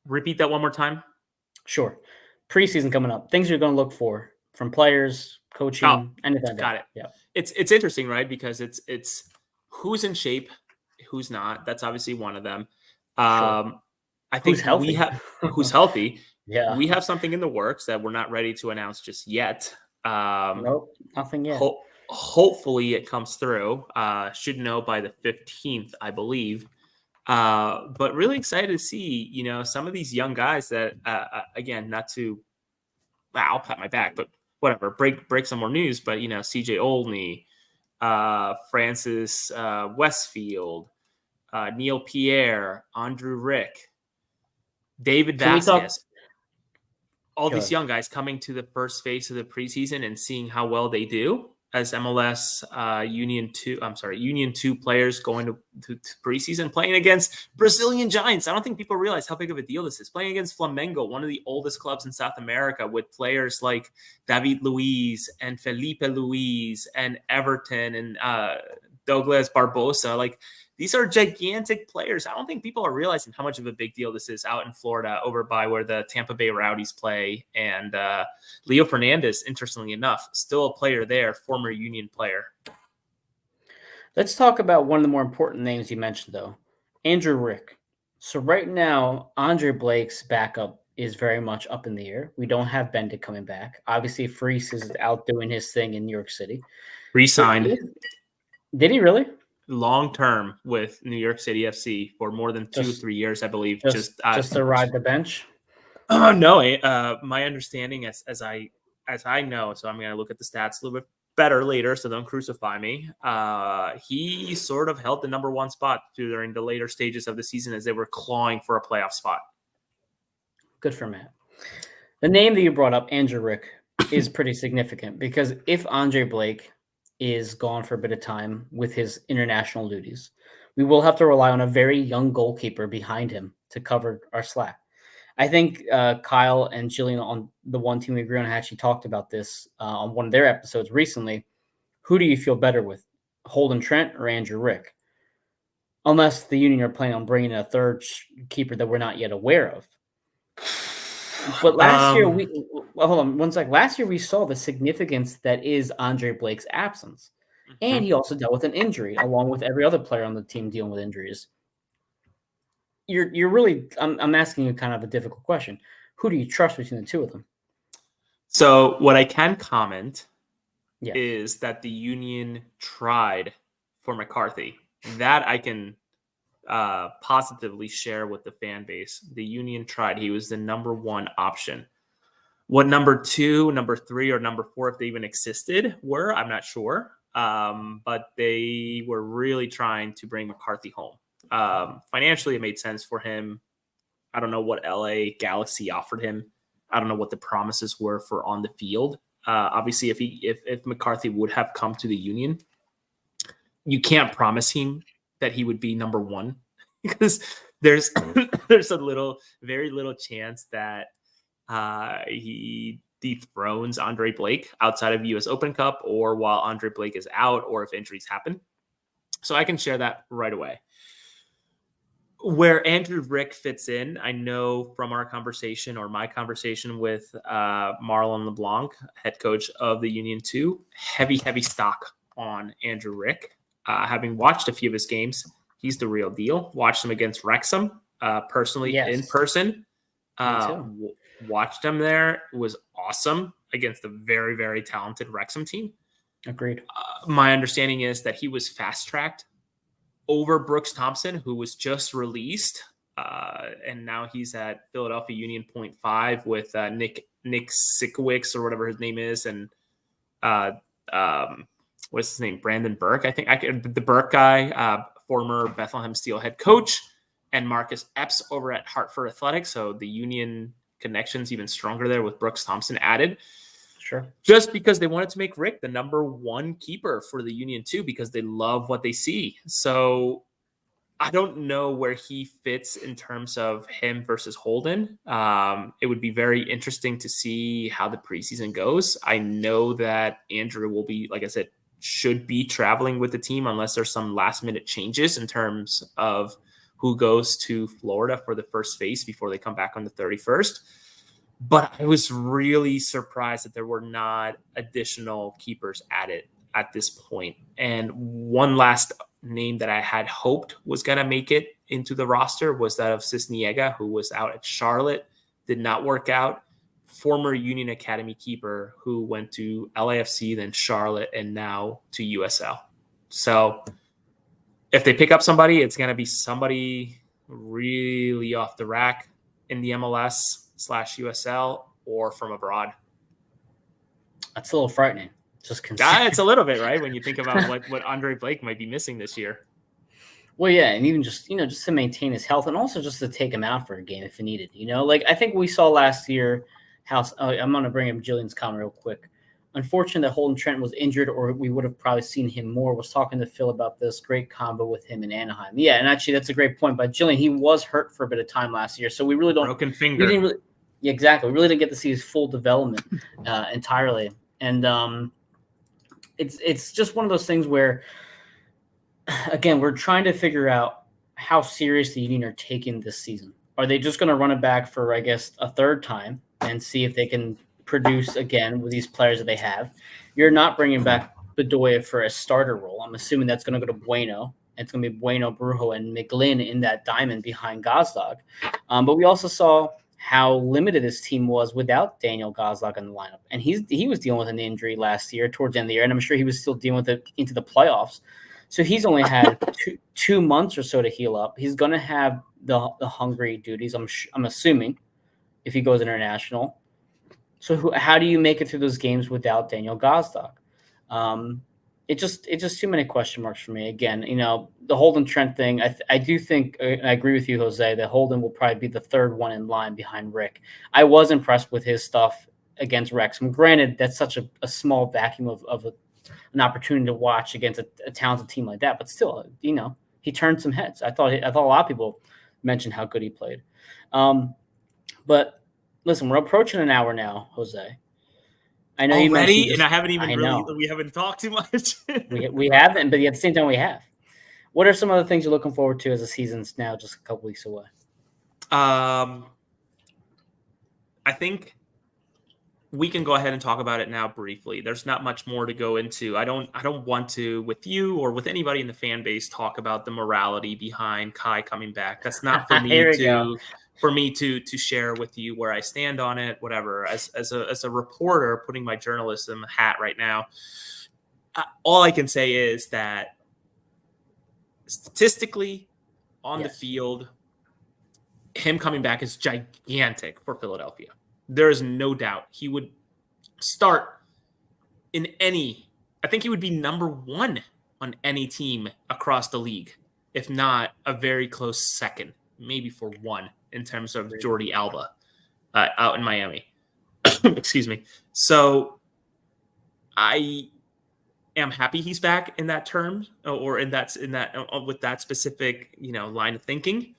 Speaker 2: Repeat that one more time.
Speaker 1: Sure. Preseason coming up. Things you're going to look for from players, coaching, anything like that.
Speaker 2: Got it.
Speaker 1: Yeah.
Speaker 2: It's interesting, right? Because it's who's in shape, who's not. That's obviously one of them.
Speaker 1: Sure.
Speaker 2: I think
Speaker 1: Who's healthy?
Speaker 2: we have who's healthy.
Speaker 1: Yeah.
Speaker 2: We have something in the works that we're not ready to announce just yet.
Speaker 1: Nope, nothing yet.
Speaker 2: Hopefully it comes through. Should know by the 15th, I believe. But really excited to see, some of these young guys that, again, not to, I'll pat my back, but whatever, break some more news. But, CJ Olney, Francis Westfield, Neil Pierre, Andrew Rick, David Vasquez, all these young guys coming to the first phase of the preseason and seeing how well they do as MLS Union 2 players going to preseason, playing against Brazilian giants. I don't think people realize how big of a deal this is. Playing against Flamengo, one of the oldest clubs in South America, with players like David Luiz and Felipe Luiz and Everton and Douglas Barbosa. Like, these are gigantic players. I don't think people are realizing how much of a big deal this is out in Florida, over by where the Tampa Bay Rowdies play. And Leo Fernandez, interestingly enough, still a player there, former Union player.
Speaker 1: Let's talk about one of the more important names you mentioned, though, Andrew Rick. So right now, Andre Blake's backup is very much up in the air. We don't have Bendit coming back. Obviously, Freese is out doing his thing in New York City.
Speaker 2: Re-signed.
Speaker 1: Did he really?
Speaker 2: Long-term with New York City FC for more than 2-3 years, I believe.
Speaker 1: Just to ride the bench?
Speaker 2: No, my understanding as I know, so I'm going to look at the stats a little bit better later, so don't crucify me. He sort of held the number one spot during the later stages of the season as they were clawing for a playoff spot.
Speaker 1: Good for Matt. The name that you brought up, Andrew Rick, is pretty significant, because if Andre Blake is gone for a bit of time with his international duties, we will have to rely on a very young goalkeeper behind him to cover our slack. I think Kyle and Jillian on the One Team We Agree on actually talked about this on one of their episodes recently. Who do you feel better with, Holden Trent or Andrew Rick? Unless the Union are planning on bringing in a third keeper that we're not yet aware of. But last year, hold on one sec. Last year, we saw the significance that is Andre Blake's absence. And he also dealt with an injury, along with every other player on the team dealing with injuries. You're really, I'm asking you kind of a difficult question. Who do you trust between the two of them?
Speaker 2: So what I can comment is that the Union tried for McCarthy. That I can positively share with the fan base. The Union tried. He was the number one option. What number 2, number 3, or number 4, if they even existed, were, I'm not sure. But they were really trying to bring McCarthy home. Financially, it made sense for him. I don't know what LA Galaxy offered him. I don't know what the promises were for on the field. Obviously, if McCarthy would have come to the Union, you can't promise him that he would be number one, because there's very little chance that he dethrones Andre Blake outside of US Open Cup, or while Andre Blake is out, or if injuries happen. So I can share that right away. Where Andrew Rick fits in, I know from our conversation, or my conversation with Marlon LeBlanc, head coach of the Union 2, heavy stock on Andrew Rick. Having watched a few of his games, he's the real deal. Watched him against Wrexham personally, in person. Watched him there. It was awesome against a very, very talented Wrexham team.
Speaker 1: Agreed.
Speaker 2: My understanding is that he was fast-tracked over Brooks Thompson, who was just released. And now he's at Philadelphia Union 0.5 with Nick Sikowicz or whatever his name is. And what's his name? Brandon Burke, I think. The Burke guy, former Bethlehem Steel head coach, and Marcus Epps over at Hartford Athletics. So the Union connection's even stronger there with Brooks Thompson added.
Speaker 1: Sure.
Speaker 2: Just because they wanted to make Rick the number one keeper for the Union too, because they love what they see. So I don't know where he fits in terms of him versus Holden. It would be very interesting to see how the preseason goes. I know that Andrew will be, like I said, should be traveling with the team unless there's some last minute changes in terms of who goes to Florida for the first phase before they come back on the 31st. But I was really surprised that there were not additional keepers added at this point. And one last name that I had hoped was going to make it into the roster was that of Cisniega, who was out at Charlotte, did not work out. Former Union Academy keeper who went to LAFC, then Charlotte, and now to USL. So if they pick up somebody, it's going to be somebody really off the rack in the MLS/USL or from abroad.
Speaker 1: That's a little frightening. Just
Speaker 2: it's a little bit, right? When you think about what Andre Blake might be missing this year.
Speaker 1: Well, yeah, and even just to maintain his health, and also just to take him out for a game if needed. Like I think we saw last year how I'm going to bring up Jillian's comment real quick. Unfortunate that Holden Trent was injured, or we would have probably seen him more. Was talking to Phil about this great combo with him in Anaheim. Yeah, and actually that's a great point. But Jillian, he was hurt for a bit of time last year, so we really don't
Speaker 2: broken finger.
Speaker 1: Yeah, exactly. We really didn't get to see his full development entirely, and it's just one of those things where, again, we're trying to figure out how serious the Union are taking this season. Are they just going to run it back for, I guess, a third time and see if they can produce again with these players that they have? You're not bringing back Bedoya for a starter role. I'm assuming that's going to go to Bueno. It's going to be Bueno, Brujo, and McGlynn in that diamond behind Gazdag. But we also saw how limited his team was without Daniel Gazdag in the lineup. And he was dealing with an injury last year, towards the end of the year, and I'm sure he was still dealing with it into the playoffs. So he's only had two months or so to heal up. He's going to have the Hungary duties, I'm assuming, if he goes international. So how do you make it through those games without Daniel Gazdag? It's just too many question marks for me. Again, the Holden Trent thing, I do think, and I agree with you, Jose, that Holden will probably be the third one in line behind Rick. I was impressed with his stuff against Wrexham. Granted, that's such a small vacuum of an opportunity to watch against a talented team like that, but still, he turned some heads. I thought a lot of people mentioned how good he played. But listen, we're approaching an hour now, Jose. I know
Speaker 2: already, and I haven't even we haven't talked too much.
Speaker 1: we haven't, but at the same time we have. What are some other things you're looking forward to as the season's now just a couple weeks away?
Speaker 2: I think we can go ahead and talk about it now briefly. There's not much more to go into. I don't want to, with you or with anybody in the fan base, talk about the morality behind Kai coming back. That's not for me to share with you where I stand on it, whatever. As a reporter putting my journalism hat right now, all I can say is that statistically on the field, him coming back is gigantic for Philadelphia. There is no doubt he would start in I think he would be number one on any team across the league, if not a very close second, maybe for one, in terms of Jordi Alba out in Miami. Excuse me. So I am happy he's back in that term, or with that specific, line of thinking.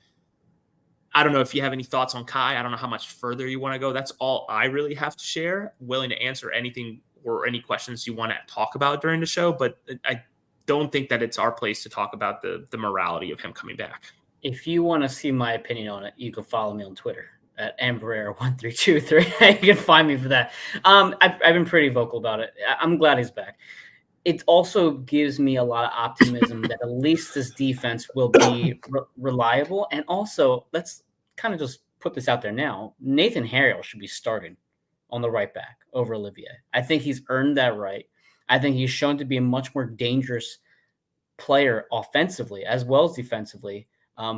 Speaker 2: I don't know if you have any thoughts on Kai. I don't know how much further you want to go. That's all I really have to share. Willing to answer anything or any questions you want to talk about during the show, but I don't think that it's our place to talk about the morality of him coming back.
Speaker 1: If you want to see my opinion on it, you can follow me on Twitter at Ambrera1323. You can find me for that. I've been pretty vocal about it. I'm glad he's back. It also gives me a lot of optimism that at least this defense will be reliable. And also, let's kind of just put this out there now. Nathan Harriel should be starting on the right back over Olivier. I think he's earned that right. I think he's shown to be a much more dangerous player offensively as well as defensively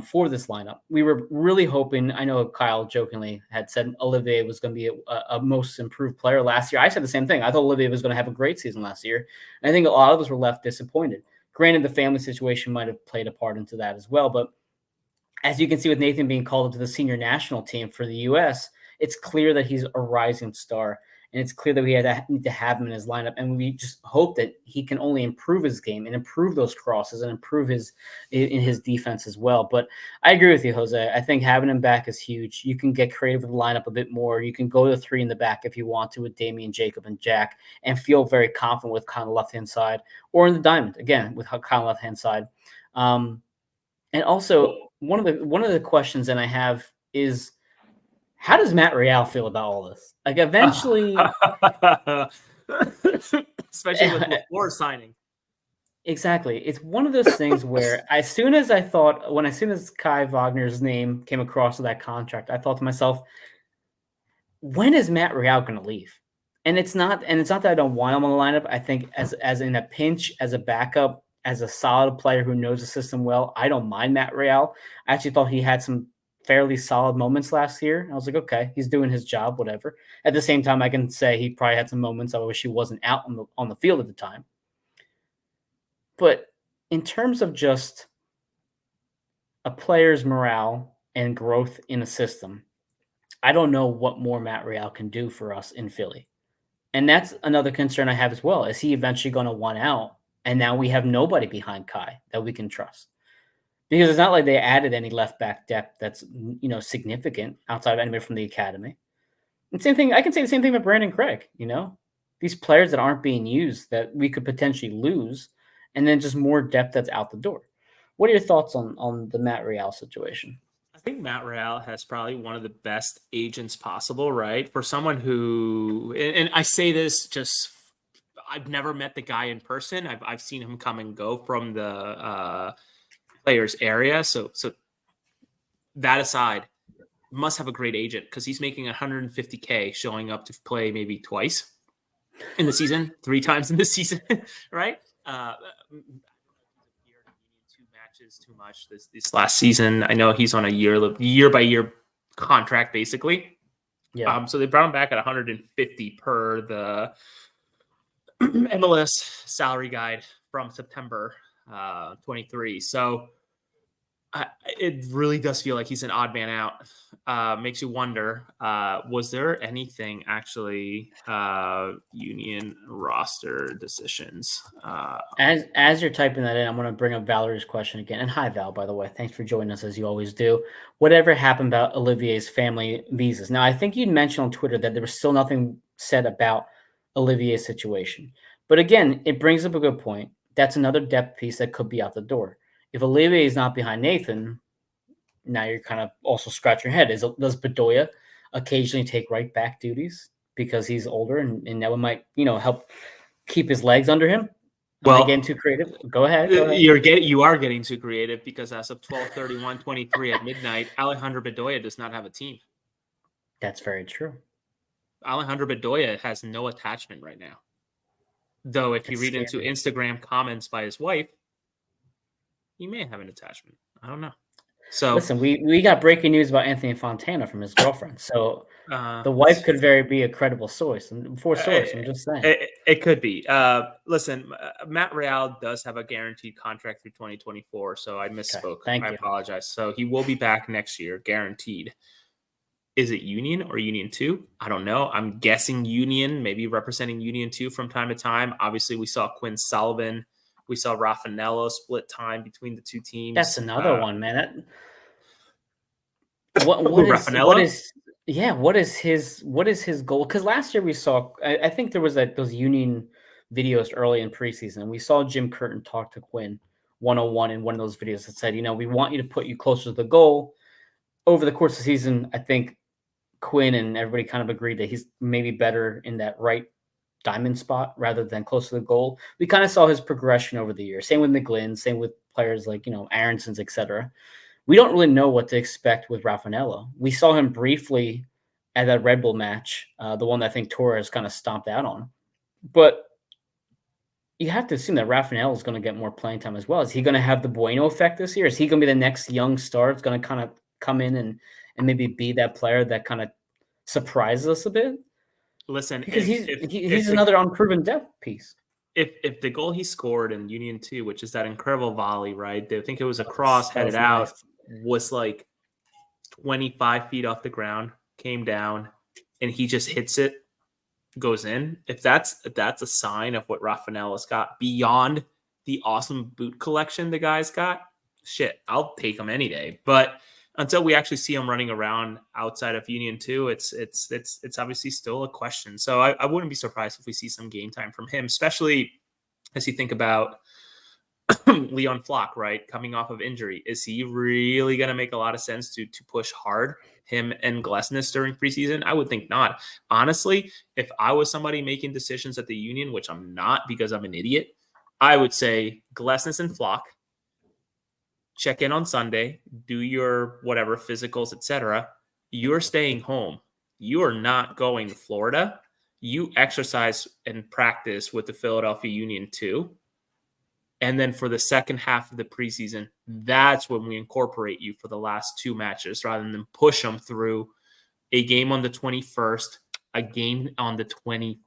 Speaker 1: for this lineup. We were really hoping, I know Kyle jokingly had said Olivier was going to be a most improved player last year. I said the same thing. I thought Olivier was going to have a great season last year. And I think a lot of us were left disappointed. Granted, the family situation might have played a part into that as well. But as you can see with Nathan being called up to the senior national team for the U.S., it's clear that he's a rising star. And it's clear that we need to have him in his lineup. And we just hope that he can only improve his game and improve those crosses and improve his defense as well. But I agree with you, Jose. I think having him back is huge. You can get creative with the lineup a bit more. You can go to 3 in the back if you want to with Damian, Jacob, and Jack and feel very confident with kind of left-hand side or in the diamond, again, with kind of left-hand side. And also, one of the questions that I have is, how does Matt Real feel about all this? Like, eventually,
Speaker 2: especially with LaFleur signing.
Speaker 1: Exactly. It's one of those things where as soon as Kai Wagner's name came across with that contract, I thought to myself, when is Matt Real going to leave? And it's not that I don't want him on the lineup. I think as in a pinch, as a backup, as a solid player who knows the system well, I don't mind Matt Real. I actually thought he had some fairly solid moments last year. I was like, okay, he's doing his job, whatever. At the same time, I can say he probably had some moments I wish he wasn't out on the field at the time. But in terms of just a player's morale and growth in a system, I don't know what more Matt Real can do for us in Philly. And that's another concern I have as well. Is he eventually going to want out? And now we have nobody behind Kai that we can trust. Because it's not like they added any left back depth that's significant outside of anybody from the academy. And same thing, I can say the same thing about Brandon Craig. These players that aren't being used that we could potentially lose, and then just more depth that's out the door. What are your thoughts on the Matt Real situation?
Speaker 2: I think Matt Real has probably one of the best agents possible, right? For someone who, and I say this just, I've never met the guy in person. I've seen him come and go from the players area. So that aside, must have a great agent because he's making $150K showing up to play maybe twice in the season, 3 times in the season, right? Two matches too much this last season. I know he's on a year by year contract basically.
Speaker 1: Yeah.
Speaker 2: So they brought him back at 150 per the MLS salary guide from September 23. So it really does feel like he's an odd man out. Makes you wonder, was there anything actually union roster decisions?
Speaker 1: As you're typing that in, I'm going to bring up Valerie's question again. And hi, Val, by the way. Thanks for joining us as you always do. Whatever happened about Olivier's family visas? Now, I think you mentioned on Twitter that there was still nothing said about Olivier's situation. But again, it brings up a good point. That's another depth piece that could be out the door. If Olivier is not behind Nathan, now you're kind of also scratching your head. Does Bedoya occasionally take right back duties because he's older and that might, help keep his legs under him?
Speaker 2: Well,
Speaker 1: getting too creative. Go ahead.
Speaker 2: You are getting too creative because as of 12/31/23 at midnight, Alejandro Bedoya does not have a team.
Speaker 1: That's very true.
Speaker 2: Alejandro Bedoya has no attachment right now. Though if you read into Instagram comments by his wife, he may have an attachment. I don't know. So
Speaker 1: listen, we got breaking news about Anthony Fontana from his girlfriend. So the wife could be a credible source. I'm just saying.
Speaker 2: It could be. Listen, Matt Real does have a guaranteed contract through 2024. So I misspoke.
Speaker 1: Okay,
Speaker 2: I apologize. So he will be back next year, guaranteed. Is it Union or Union 2? I don't know. I'm guessing Union, maybe representing Union 2 from time to time. Obviously, we saw Quinn Sullivan. We saw Raffanello split time between the two teams.
Speaker 1: That's another one, man. What is his goal? Because last year we saw, I think there was those Union videos early in preseason, and we saw Jim Curtin talk to Quinn one-on-one in one of those videos that said, we want you to put you closer to the goal. Over the course of the season, I think Quinn and everybody kind of agreed that he's maybe better in that right diamond spot rather than close to the goal. We kind of saw his progression over the years. Same with McGlynn, same with players like, Aaronson's, etc. We don't really know what to expect with Raffanello. We saw him briefly at that Red Bull match, the one that I think Torres kind of stomped out on. But you have to assume that Rafael is going to get more playing time as well. Is he going to have the Bueno effect this year? Is he going to be the next young star? It's going to kind of come in and maybe be that player that kind of surprises us a bit?
Speaker 2: Listen,
Speaker 1: Because
Speaker 2: if
Speaker 1: he's another unproven depth piece.
Speaker 2: if the goal he scored in Union 2, which is that incredible volley, right? They think it was a cross headed out, was like 25 feet off the ground, came down, and he just hits it, goes in. If that's a sign of what Rafael has got beyond the awesome boot collection the guy's got, shit, I'll take him any day. But until we actually see him running around outside of Union 2, it's obviously still a question. So I wouldn't be surprised if we see some game time from him, especially as you think about Leon Flock, right? Coming off of injury. Is he really going to make a lot of sense to push hard, him and Glesnes during preseason? I would think not. Honestly, if I was somebody making decisions at the Union, which I'm not because I'm an idiot, I would say Glesnes and Flock, check in on Sunday, do your whatever physicals, etc. You're staying home. You are not going to Florida. You exercise and practice with the Philadelphia Union too. And then for the second half of the preseason, that's when we incorporate you for the last 2 matches rather than push them through a game on the 21st, a game on the 24th,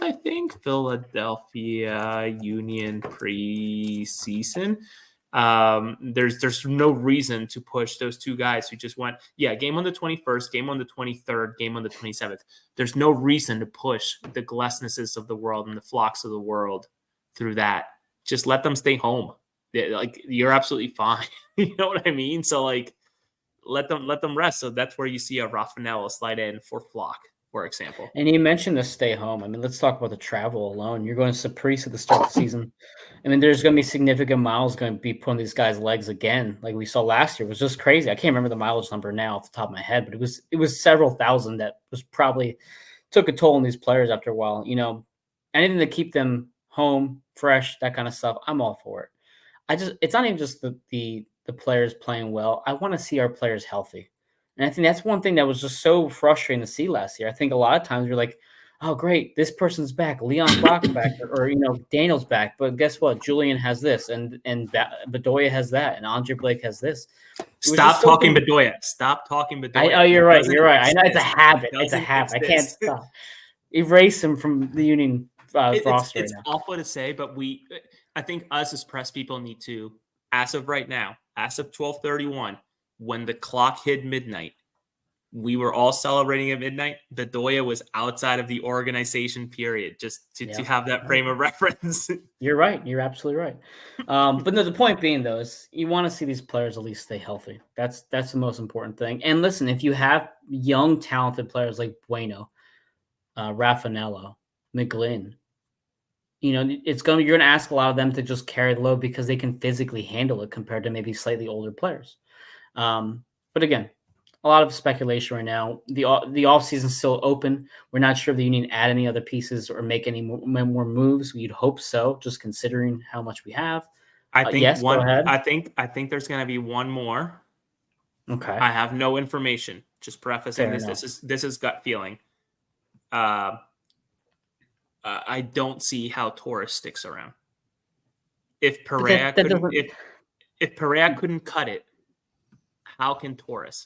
Speaker 2: I think, Philadelphia Union preseason. There's no reason to push those 2 guys who just went, game on the 21st, game on the 23rd, game on the 27th. There's no reason to push the Glesnesses of the world and the Flocks of the world through that. Just let them stay home. You're absolutely fine. You know what I mean? So let them rest. So that's where you see a Rafael slide in for Flock, for example.
Speaker 1: And you mentioned the stay home. I mean, let's talk about the travel alone. You're going to Surprise at the start of the season. I mean, there's going to be significant miles going to be put on these guys' legs again, like we saw last year. It was just crazy. I can't remember the mileage number now off the top of my head, but it was several thousand that was probably took a toll on these players after a while. You know, anything to keep them home, fresh, that kind of stuff, I'm all for it. It's not even just the players playing well. I want to see our players healthy. And I think that's one thing that was just so frustrating to see last year. I think a lot of times you're like, oh, great, this person's back. Leon Flock's back, or Daniel's back. But guess what? Julian has this, and Bedoya has that, and Andre Blake has this.
Speaker 2: Stop talking Bedoya. Stop talking Bedoya.
Speaker 1: You're right. You're right. I know it's a habit. It's a habit. I can't stop. Erase him from the Union roster.
Speaker 2: It's awful to say, but I think us as press people need to, as of right now, as of 12:31, when the clock hit midnight, we were all celebrating at midnight. Bedoya was outside of the organization period, just to have that frame of reference.
Speaker 1: You're right. You're absolutely right. But no, the point being, though, is you want to see these players at least stay healthy. That's the most important thing. And listen, if you have young, talented players like Bueno, Raffanello, McGlynn, you're going to ask a lot of them to just carry the load because they can physically handle it compared to maybe slightly older players. But again, a lot of speculation right now. The offseason is still open. We're not sure if the Union add any other pieces or make any more moves. We'd hope so, just considering how much we have.
Speaker 2: I think
Speaker 1: yes, go ahead.
Speaker 2: I think there's going to be one more.
Speaker 1: Okay.
Speaker 2: I have no information. Just prefacing this. This is gut feeling. I don't see how Torres sticks around. If Perea if Perea couldn't cut it, how can Torres?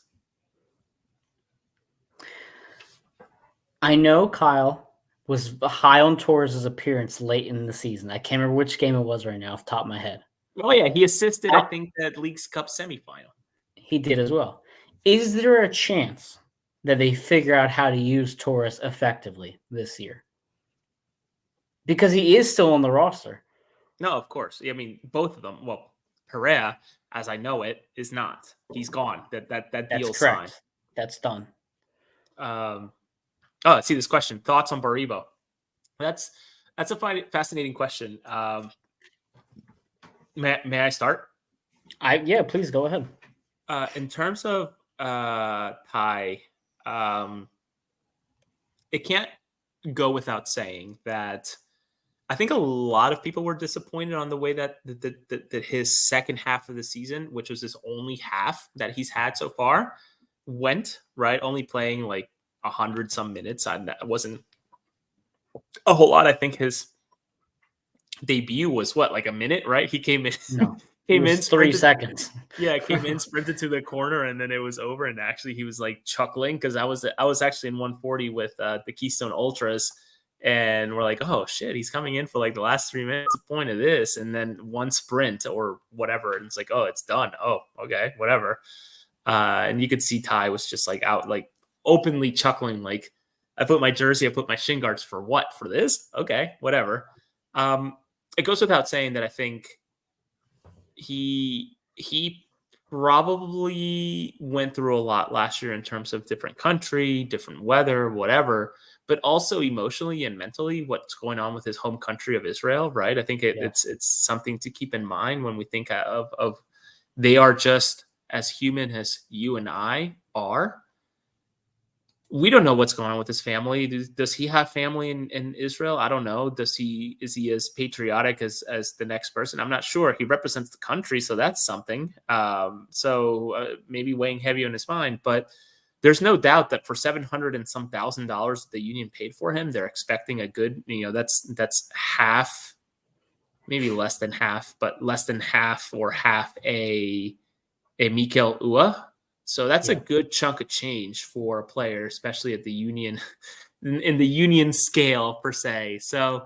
Speaker 1: I know Kyle was high on Torres' appearance late in the season. I can't remember which game it was right now off the top of my head.
Speaker 2: Oh, yeah. He assisted, I think, that Leagues Cup semifinal.
Speaker 1: He did as well. Is there a chance that they figure out how to use Torres effectively this year? Because he is still on the roster.
Speaker 2: No, of course. I mean, both of them. Well, Perea, as I know it, is not. He's gone. That deal's signed.
Speaker 1: That's done.
Speaker 2: I see this question. Thoughts on Baribo? That's a fascinating question. May I start?
Speaker 1: Yeah, please go ahead.
Speaker 2: In terms of Kai, it can't go without saying that I think a lot of people were disappointed on the way that his second half of the season, which was his only half that he's had so far, went, right? Only playing like 100 some minutes. That wasn't a whole lot. I think his debut was what, like a minute, right? He came in,
Speaker 1: No, it
Speaker 2: came in,
Speaker 1: was 3
Speaker 2: sprinted,
Speaker 1: seconds.
Speaker 2: yeah, came in, sprinted to the corner, and then it was over. And actually, he was like chuckling because I was actually in 140 with the Keystone Ultras, and we're like, oh shit, he's coming in for like the last 3 minutes. What's the point of this? And then one sprint or whatever, and it's like, oh, it's done. Oh, okay, whatever. And you could see Ty was just like out, like openly chuckling, like, I put my jersey, I put my shin guards for what? For this? Okay, whatever. It goes without saying that I think he probably went through a lot last year in terms of different country, different weather, whatever, but also emotionally and mentally what's going on with his home country of Israel, right? I think it's something to keep in mind when we think of they are just as human as you and I are. We don't know what's going on with his family. Does he have family in Israel? I don't know. Is he as patriotic as the next person? I'm not sure. He represents the country, so that's something. Maybe weighing heavy on his mind. But there's no doubt that for $700 and some $1,000 the union paid for him, they're expecting a good. That's half, maybe less than half, but less than half or half a Mikel Ua. So that's a good chunk of change for a player, especially at the union, in the union scale per se. So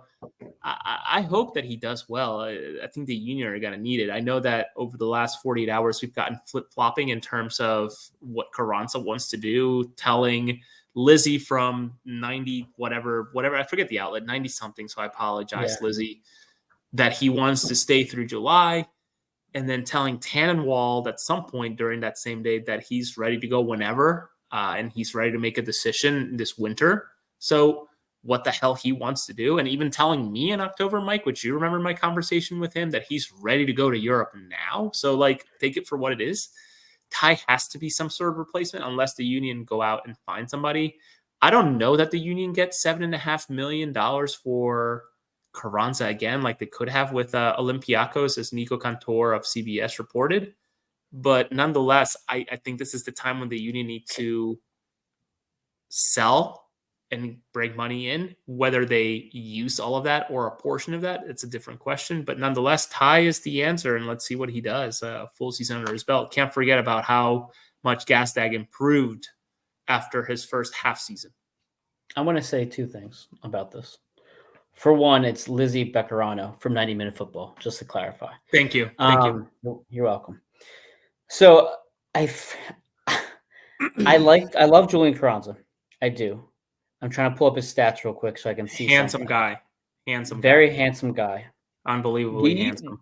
Speaker 2: I hope that he does well. I think the union are going to need it. I know that over the last 48 hours, we've gotten flip-flopping in terms of what Carranza wants to do, telling Lizzie from 90, whatever, I forget the outlet, 90 something. So I apologize, Lizzie, that he wants to stay through July. And then telling Tannenwald at some point during that same day that he's ready to go whenever, and he's ready to make a decision this winter. So what the hell he wants to do, and even telling me in October, Mike, which you remember my conversation with him, that he's ready to go to Europe now. So like, take it for what it is. Ty has to be some sort of replacement unless the union go out and find somebody. I don't know that the union gets $7.5 million for Carranza again, like they could have with Olympiacos, as Nico Cantor of CBS reported. But nonetheless, I think this is the time when the union need to sell and bring money in. Whether they use all of that or a portion of that, it's a different question. But nonetheless, Ty is the answer, and let's see what he does. A full season under his belt. Can't forget about how much Gastag improved after his first half season.
Speaker 1: I want to say 2 things about this. For one, it's Lizzie Beccarano from 90 Minute Football, just to clarify.
Speaker 2: Thank you. Thank you.
Speaker 1: You're welcome. So I love Julian Carranza. I do. I'm trying to pull up his stats real quick so I can see.
Speaker 2: Handsome guy.
Speaker 1: Very handsome guy.
Speaker 2: Unbelievably handsome.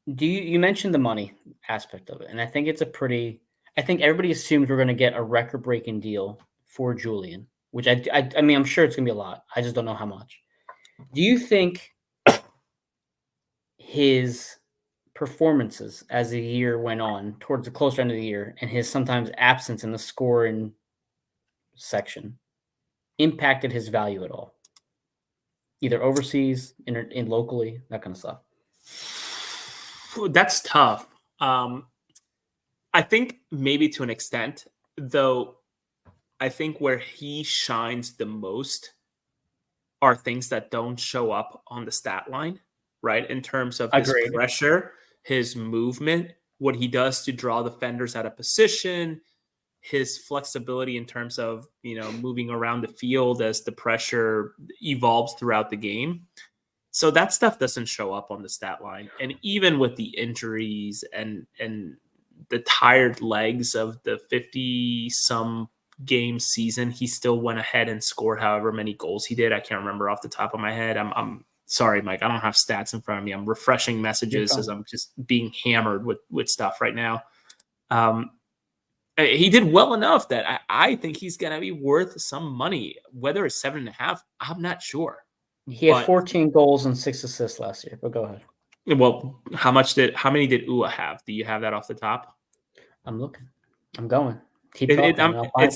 Speaker 1: You mentioned the money aspect of it, and I think it's I think everybody assumes we're going to get a record-breaking deal for Julian, which I mean, I'm sure it's going to be a lot. I just don't know how much. Do you think his performances as the year went on towards the closer end of the year and his sometimes absence in the scoring section impacted his value at all? Either overseas, in locally, that kind of stuff.
Speaker 2: That's tough. I think maybe to an extent, though. I think where he shines the most are things that don't show up on the stat line, right? In terms of his pressure, his movement, what he does to draw defenders out of position, his flexibility in terms of, moving around the field as the pressure evolves throughout the game. So that stuff doesn't show up on the stat line. And even with the injuries and the tired legs of the 50-some game season, he still went ahead and scored however many goals he did. I can't remember off the top of my head. I'm sorry, Mike. I don't have stats in front of me. I'm refreshing messages as I'm just being hammered with stuff right now. He did well enough that I think he's going to be worth some money. Whether it's 7.5, I'm not sure.
Speaker 1: He had 14 goals and 6 assists last year, but go ahead.
Speaker 2: Well, how many did Ua have? Do you have that off the top?
Speaker 1: I'm looking. I'm going. Keep talking.
Speaker 2: I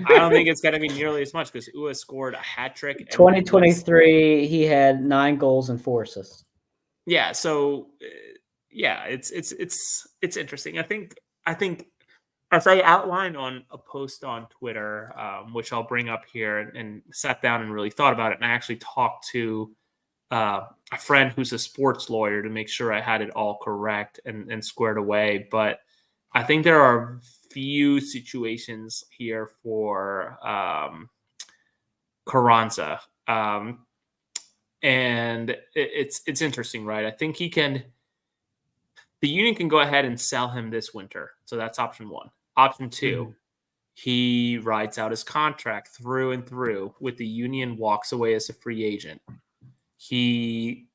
Speaker 2: don't think it's going to be nearly as much because Ua scored a hat trick.
Speaker 1: 2023, he had 9 goals and 4 assists.
Speaker 2: Yeah. So, it's interesting. I think as I outlined on a post on Twitter, which I'll bring up here, and sat down and really thought about it, and I actually talked to a friend who's a sports lawyer to make sure I had it all correct and squared away. But I think there are few situations here for Carranza. And it's interesting, right? I think the union can go ahead and sell him this winter. So that's option one. Option two, he rides out his contract through and through with the union, walks away as a free agent.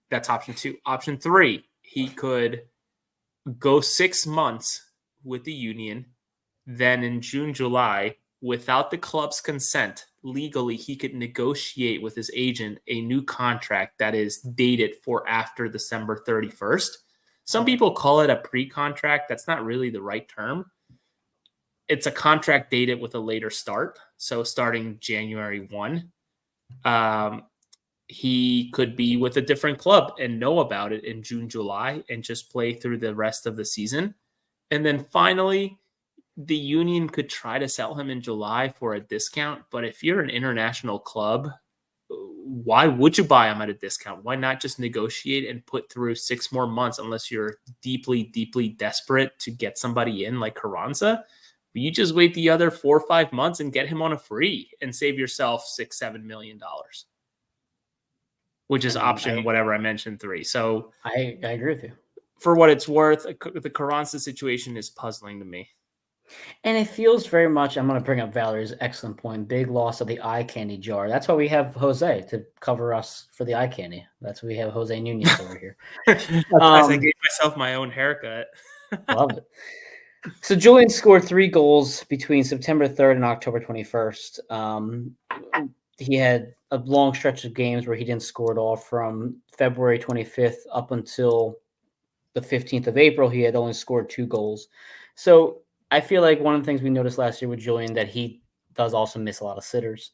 Speaker 2: That's option two. Option three, he could go 6 months with the union. Then in June, July, without the club's consent, legally, he could negotiate with his agent a new contract that is dated for after December 31st. Some people call it a pre-contract. That's not really the right term. It's a contract dated with a later start. So starting January 1, he could be with a different club and know about it in June, July, and just play through the rest of the season. And then finally, the union could try to sell him in July for a discount. But if you're an international club, why would you buy him at a discount? Why not just negotiate and put through 6 more months unless you're deeply, deeply desperate to get somebody in like Carranza? You just wait the other 4 or 5 months and get him on a free and save yourself $6-7 million, which is whatever I mentioned 3. So
Speaker 1: I agree with you.
Speaker 2: For what it's worth, the Carranza situation is puzzling to me.
Speaker 1: And it feels very much, I'm going to bring up Valerie's excellent point, big loss of the eye candy jar. That's why we have Jose to cover us for the eye candy. That's why we have Jose Nunez over here.
Speaker 2: As I gave myself my own haircut.
Speaker 1: Love it. So Julian scored 3 goals between September 3rd and October 21st. He had a long stretch of games where he didn't score at all from February 25th up until the 15th of April. He had only scored 2 goals. So I feel like one of the things we noticed last year with Julian that he does also miss a lot of sitters.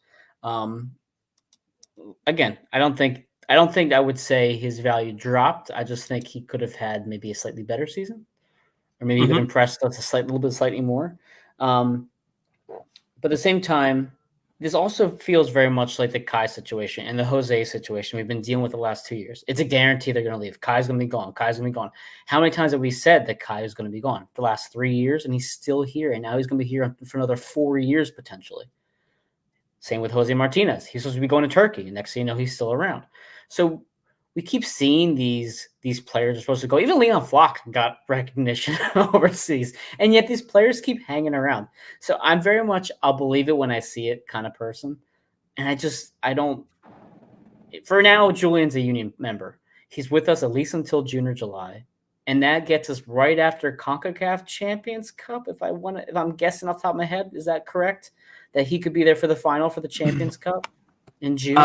Speaker 1: Again, I don't think I would say his value dropped. I just think he could have had maybe a slightly better season, or maybe even impressed us slightly more. But at the same time, this also feels very much like the Kai situation and the Jose situation we've been dealing with the last 2 years. It's a guarantee they're going to leave. Kai's going to be gone. Kai's going to be gone. How many times have we said that Kai is going to be gone? The last 3 years, and he's still here. And now he's going to be here for another 4 years potentially. Same with Jose Martinez. He's supposed to be going to Turkey. And next thing you know, he's still around. So we keep seeing these players are supposed to go. Even Leon Flock got recognition overseas, and yet these players keep hanging around. So I'm very much I'll believe it when I see it kind of person, and I don't. For now, Julian's a union member. He's with us at least until June or July, and that gets us right after CONCACAF Champions Cup. If I'm guessing off the top of my head, is that correct? That he could be there for the final for the Champions Cup in June.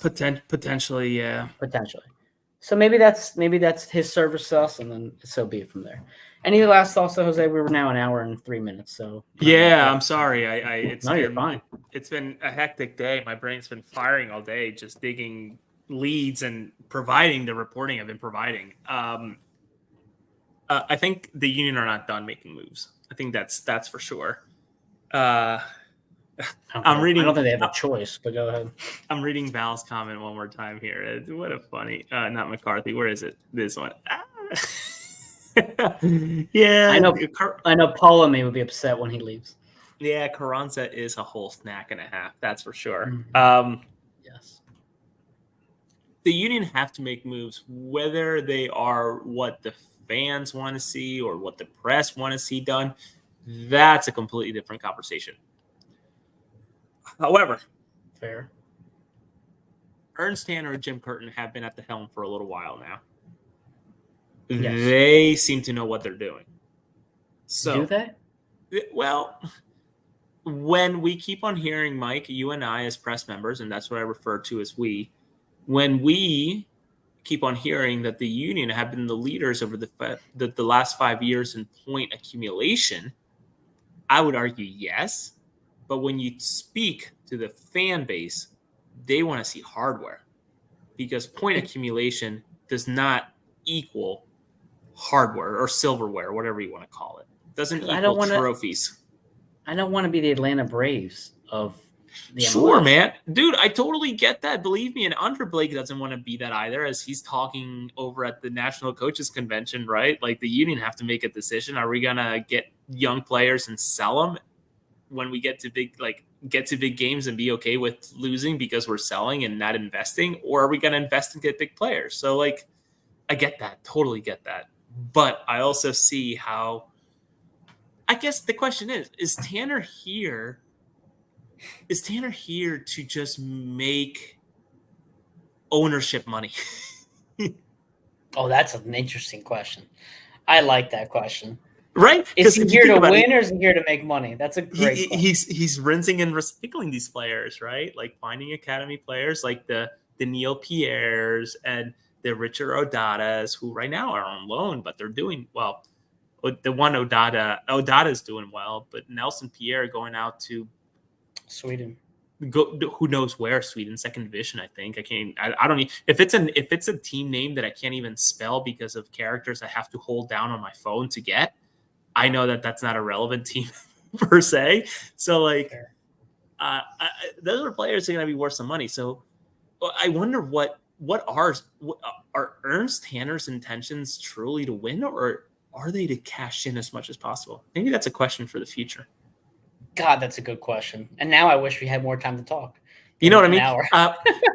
Speaker 2: Potentially, yeah.
Speaker 1: Potentially. So maybe that's his service to us, and then so be it from there. Any last thoughts, Jose? We were now an hour and 3 minutes. So
Speaker 2: yeah, I'm sorry.
Speaker 1: You're fine.
Speaker 2: It's been a hectic day. My brain's been firing all day, just digging leads and providing the reporting I've been providing. I think the union are not done making moves. I think that's for sure.
Speaker 1: I don't think they have a choice, but go ahead.
Speaker 2: I'm reading Val's comment one more time here. What a funny, not McCarthy. Where is it? This one. Yeah.
Speaker 1: I know Paula may would be upset when he leaves.
Speaker 2: Yeah, Carranza is a whole snack and a half. That's for sure.
Speaker 1: Yes.
Speaker 2: The union have to make moves, whether they are what the fans want to see or what the press want to see done. That's a completely different conversation. However,
Speaker 1: fair.
Speaker 2: Ernst Tanner and Jim Curtin have been at the helm for a little while now.
Speaker 1: Yes.
Speaker 2: They seem to know what they're doing. So,
Speaker 1: do they?
Speaker 2: Well, when we keep on hearing, Mike, you and I as press members, and that's what I refer to as we, when we keep on hearing that the union have been the leaders over the last 5 years in point accumulation, I would argue yes. But when you speak to the fan base, they want to see hardware, because point accumulation does not equal hardware or silverware, whatever you want to call it. It doesn't equal trophies.
Speaker 1: I don't want to be the Atlanta Braves of the
Speaker 2: Sure,
Speaker 1: MLS.
Speaker 2: man. Dude, I totally get that. Believe me, and Andre Blake doesn't want to be that either, as he's talking over at the National Coaches Convention, right? Like the union have to make a decision. Are we gonna get young players and sell them when we get to big games and be okay with losing because we're selling and not investing? Or are we gonna invest and get big players? So like I get that, totally get that. But I also see how I guess the question is Tanner here to just make ownership money?
Speaker 1: Oh, that's an interesting question. I like that question.
Speaker 2: Right?
Speaker 1: Is he
Speaker 2: if you
Speaker 1: here
Speaker 2: think
Speaker 1: to
Speaker 2: about
Speaker 1: win
Speaker 2: it,
Speaker 1: or is he here to make money? That's a great question.
Speaker 2: he's rinsing and recycling these players, right? Like finding academy players like the Neil Pierres and the Richard Odadas, who right now are on loan, but they're doing well. The one Odada's doing well, but Nelson Pierre going out to
Speaker 1: Sweden.
Speaker 2: who knows where, Sweden, second division, I think. I don't need, if it's a team name that I can't even spell because of characters I have to hold down on my phone to get, I know that that's not a relevant team per se. So like those are players that are going to be worth some money. So I wonder what are Ernst Tanner's intentions truly to win, or are they to cash in as much as possible? Maybe that's a question for the future.
Speaker 1: God, that's a good question. And now I wish we had more time to talk.
Speaker 2: You know what I mean?
Speaker 1: Hour.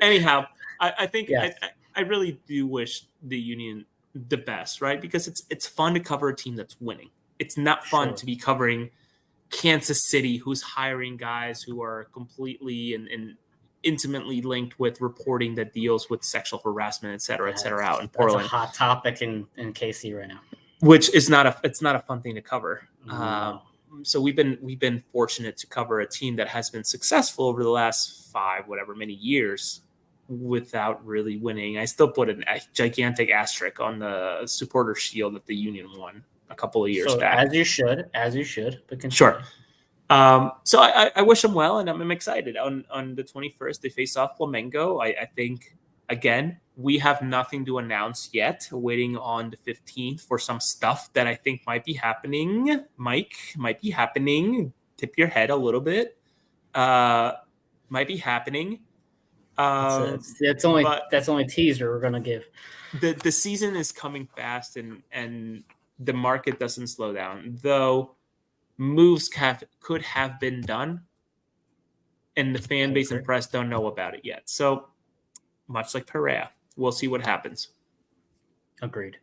Speaker 2: Anyhow, I think
Speaker 1: Yes.
Speaker 2: I really do wish the union the best, right? Because it's fun to cover a team that's winning. It's not fun to be covering Kansas City, who's hiring guys who are completely and intimately linked with reporting that deals with sexual harassment, et cetera, out in Portland.
Speaker 1: That's a hot topic in KC right now.
Speaker 2: Which is not a fun thing to cover.
Speaker 1: No.
Speaker 2: So we've been fortunate to cover a team that has been successful over the last many years without really winning. I still put a gigantic asterisk on the supporter shield that the union won a couple of years back.
Speaker 1: As you should, but continue.
Speaker 2: Sure. So I wish them well, and I'm excited. On the 21st, they face off Flamengo. I think, again, we have nothing to announce yet. Waiting on the 15th for some stuff that I think might be happening. Mike, might be happening. Tip your head a little bit. Might be happening.
Speaker 1: That's only a teaser we're gonna give.
Speaker 2: The season is coming fast, and the market doesn't slow down, though. Moves could have been done, and the fan base and press don't know about it yet. So much like Perea, we'll see what happens.
Speaker 1: Agreed.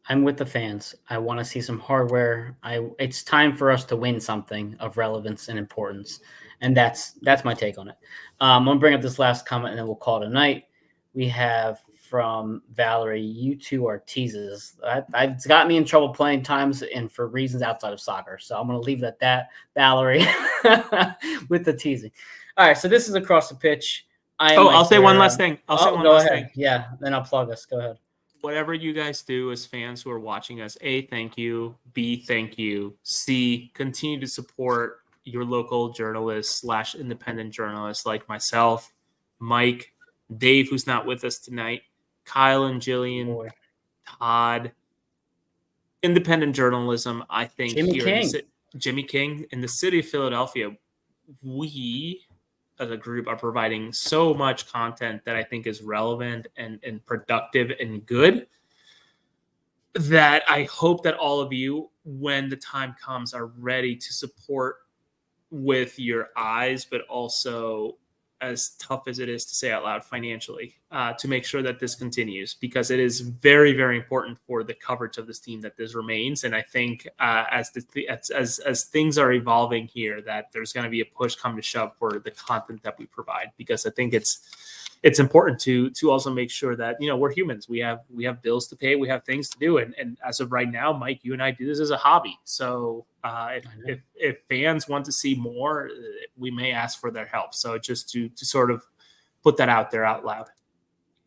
Speaker 1: I'm with the fans. I want to see some hardware. It's time for us to win something of relevance and importance, and that's my take on it. I'm gonna bring up this last comment, and then we'll call it a night. We have from Valerie, you two are teases. It's got me in trouble playing times and for reasons outside of soccer. So I'm going to leave it at that, Valerie, with the teasing. All right. So this is across the pitch.
Speaker 2: I'll say one last thing.
Speaker 1: Go ahead. Yeah. Then I'll plug us. Go ahead.
Speaker 2: Whatever you guys do as fans who are watching us, A, thank you. B, thank you. C, continue to support your local journalists / independent journalists like myself, Mike, Dave, who's not with us tonight, Kyle and Jillian, Todd. Independent journalism, I think. Jimmy King in the city of Philadelphia, we as a group are providing so much content that I think is relevant and productive and good, that I hope that all of you, when the time comes, are ready to support with your eyes, but also, as tough as it is to say out loud, financially, to make sure that this continues, because it is very, very important for the coverage of this team that this remains. And I think as things are evolving here, that there's going to be a push come to shove for the content that we provide, because I think it's important to also make sure that, we're humans. We have bills to pay. We have things to do. And as of right now, Mike, you and I do this as a hobby. So if fans want to see more, we may ask for their help. So just to sort of put that out there out loud.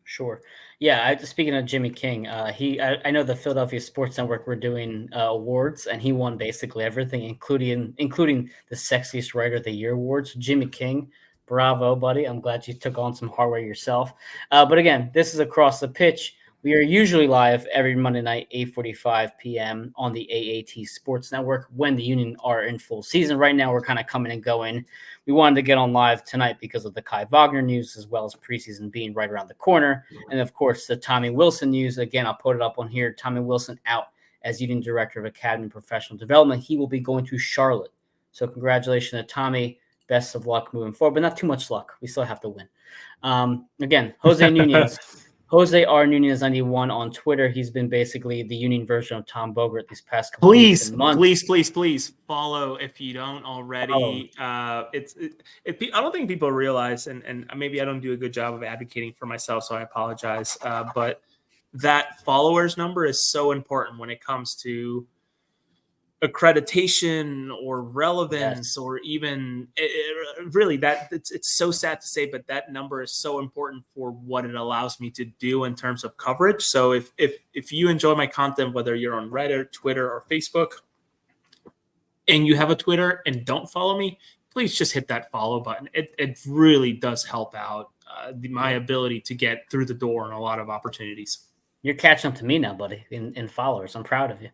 Speaker 1: Sure. Yeah. Speaking of Jimmy King, I know the Philadelphia Sports Network were doing awards, and he won basically everything, including the Sexiest Writer of the Year awards. Jimmy King, bravo, buddy. I'm glad you took on some hardware yourself. But again, this is across the pitch. We are usually live every Monday night, 8:45 p.m. on the AAT Sports Network when the Union are in full season. Right now, we're kind of coming and going. We wanted to get on live tonight because of the Kai Wagner news, as well as preseason being right around the corner. And, of course, the Tommy Wilson news. Again, I'll put it up on here. Tommy Wilson out as Union Director of Academy Professional Development. He will be going to Charlotte. So congratulations to Tommy. Best of luck moving forward, but not too much luck. We still have to win. Again, Jose Nunez. Jose R. Nunez 91 on Twitter. He's been basically the Union version of Tom Bogert these past couple weeks and months.
Speaker 2: Please follow if you don't already. I don't think people realize, and maybe I don't do a good job of advocating for myself, so I apologize. But that followers number is so important when it comes to accreditation or relevance, or even really that it's so sad to say, but that number is so important for what it allows me to do in terms of coverage. So if you enjoy my content, whether you're on Reddit, Twitter, or Facebook, and you have a Twitter and don't follow me, please just hit that follow button. It really does help out my ability to get through the door on a lot of opportunities.
Speaker 1: You're catching up to me now, buddy, in followers. I'm proud of you.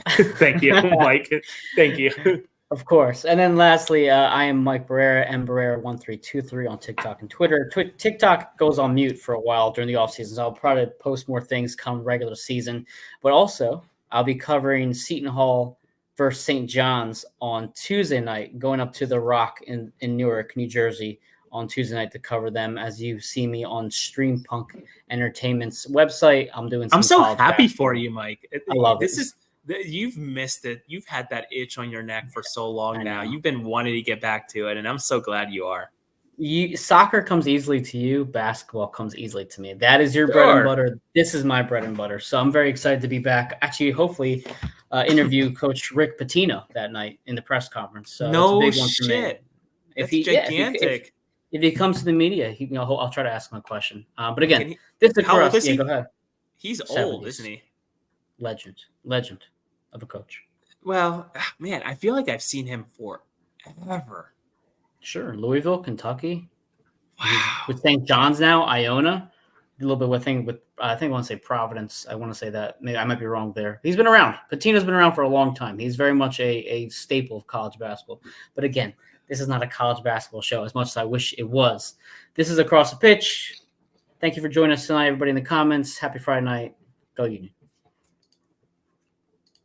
Speaker 2: Thank you, Mike. Thank you.
Speaker 1: Of course. And then lastly, I am Mike Barrera, mbarrera1323 on TikTok and Twitter. TikTok goes on mute for a while during the offseason, so I'll probably post more things come regular season. But also, I'll be covering Seton Hall versus St. John's on Tuesday night, going up to the Rock in Newark, New Jersey, on Tuesday night to cover them. As you see me on Stream Punk Entertainment's website, I'm doing. I'm
Speaker 2: so happy for you, Mike.
Speaker 1: I love it.
Speaker 2: You've missed it. You've had that itch on your neck for so long now. You've been wanting to get back to it, and I'm so glad you are.
Speaker 1: Soccer comes easily to you. Basketball comes easily to me. That is your bread and butter. This is my bread and butter. So I'm very excited to be back. Actually, hopefully, interview Coach Rick Pitino that night in the press conference. So
Speaker 2: no
Speaker 1: it's a big one for
Speaker 2: shit.
Speaker 1: Me.
Speaker 2: That's gigantic.
Speaker 1: If he comes to the media, I'll try to ask him a question. But again, this is for us. Yeah, go ahead.
Speaker 2: He's
Speaker 1: 70s.
Speaker 2: Old, isn't he?
Speaker 1: Legend of a coach.
Speaker 2: Well, man, I feel like I've seen him forever.
Speaker 1: Sure. Louisville, Kentucky.
Speaker 2: Wow.
Speaker 1: With St. John's now, Iona. A little bit with I think I want to say Providence. I want to say that. Maybe I might be wrong there. He's been around. Pitino's been around for a long time. He's very much a staple of college basketball. But again, this is not a college basketball show as much as I wish it was. This is Across the Pitch. Thank you for joining us tonight, everybody in the comments. Happy Friday night. Go Union.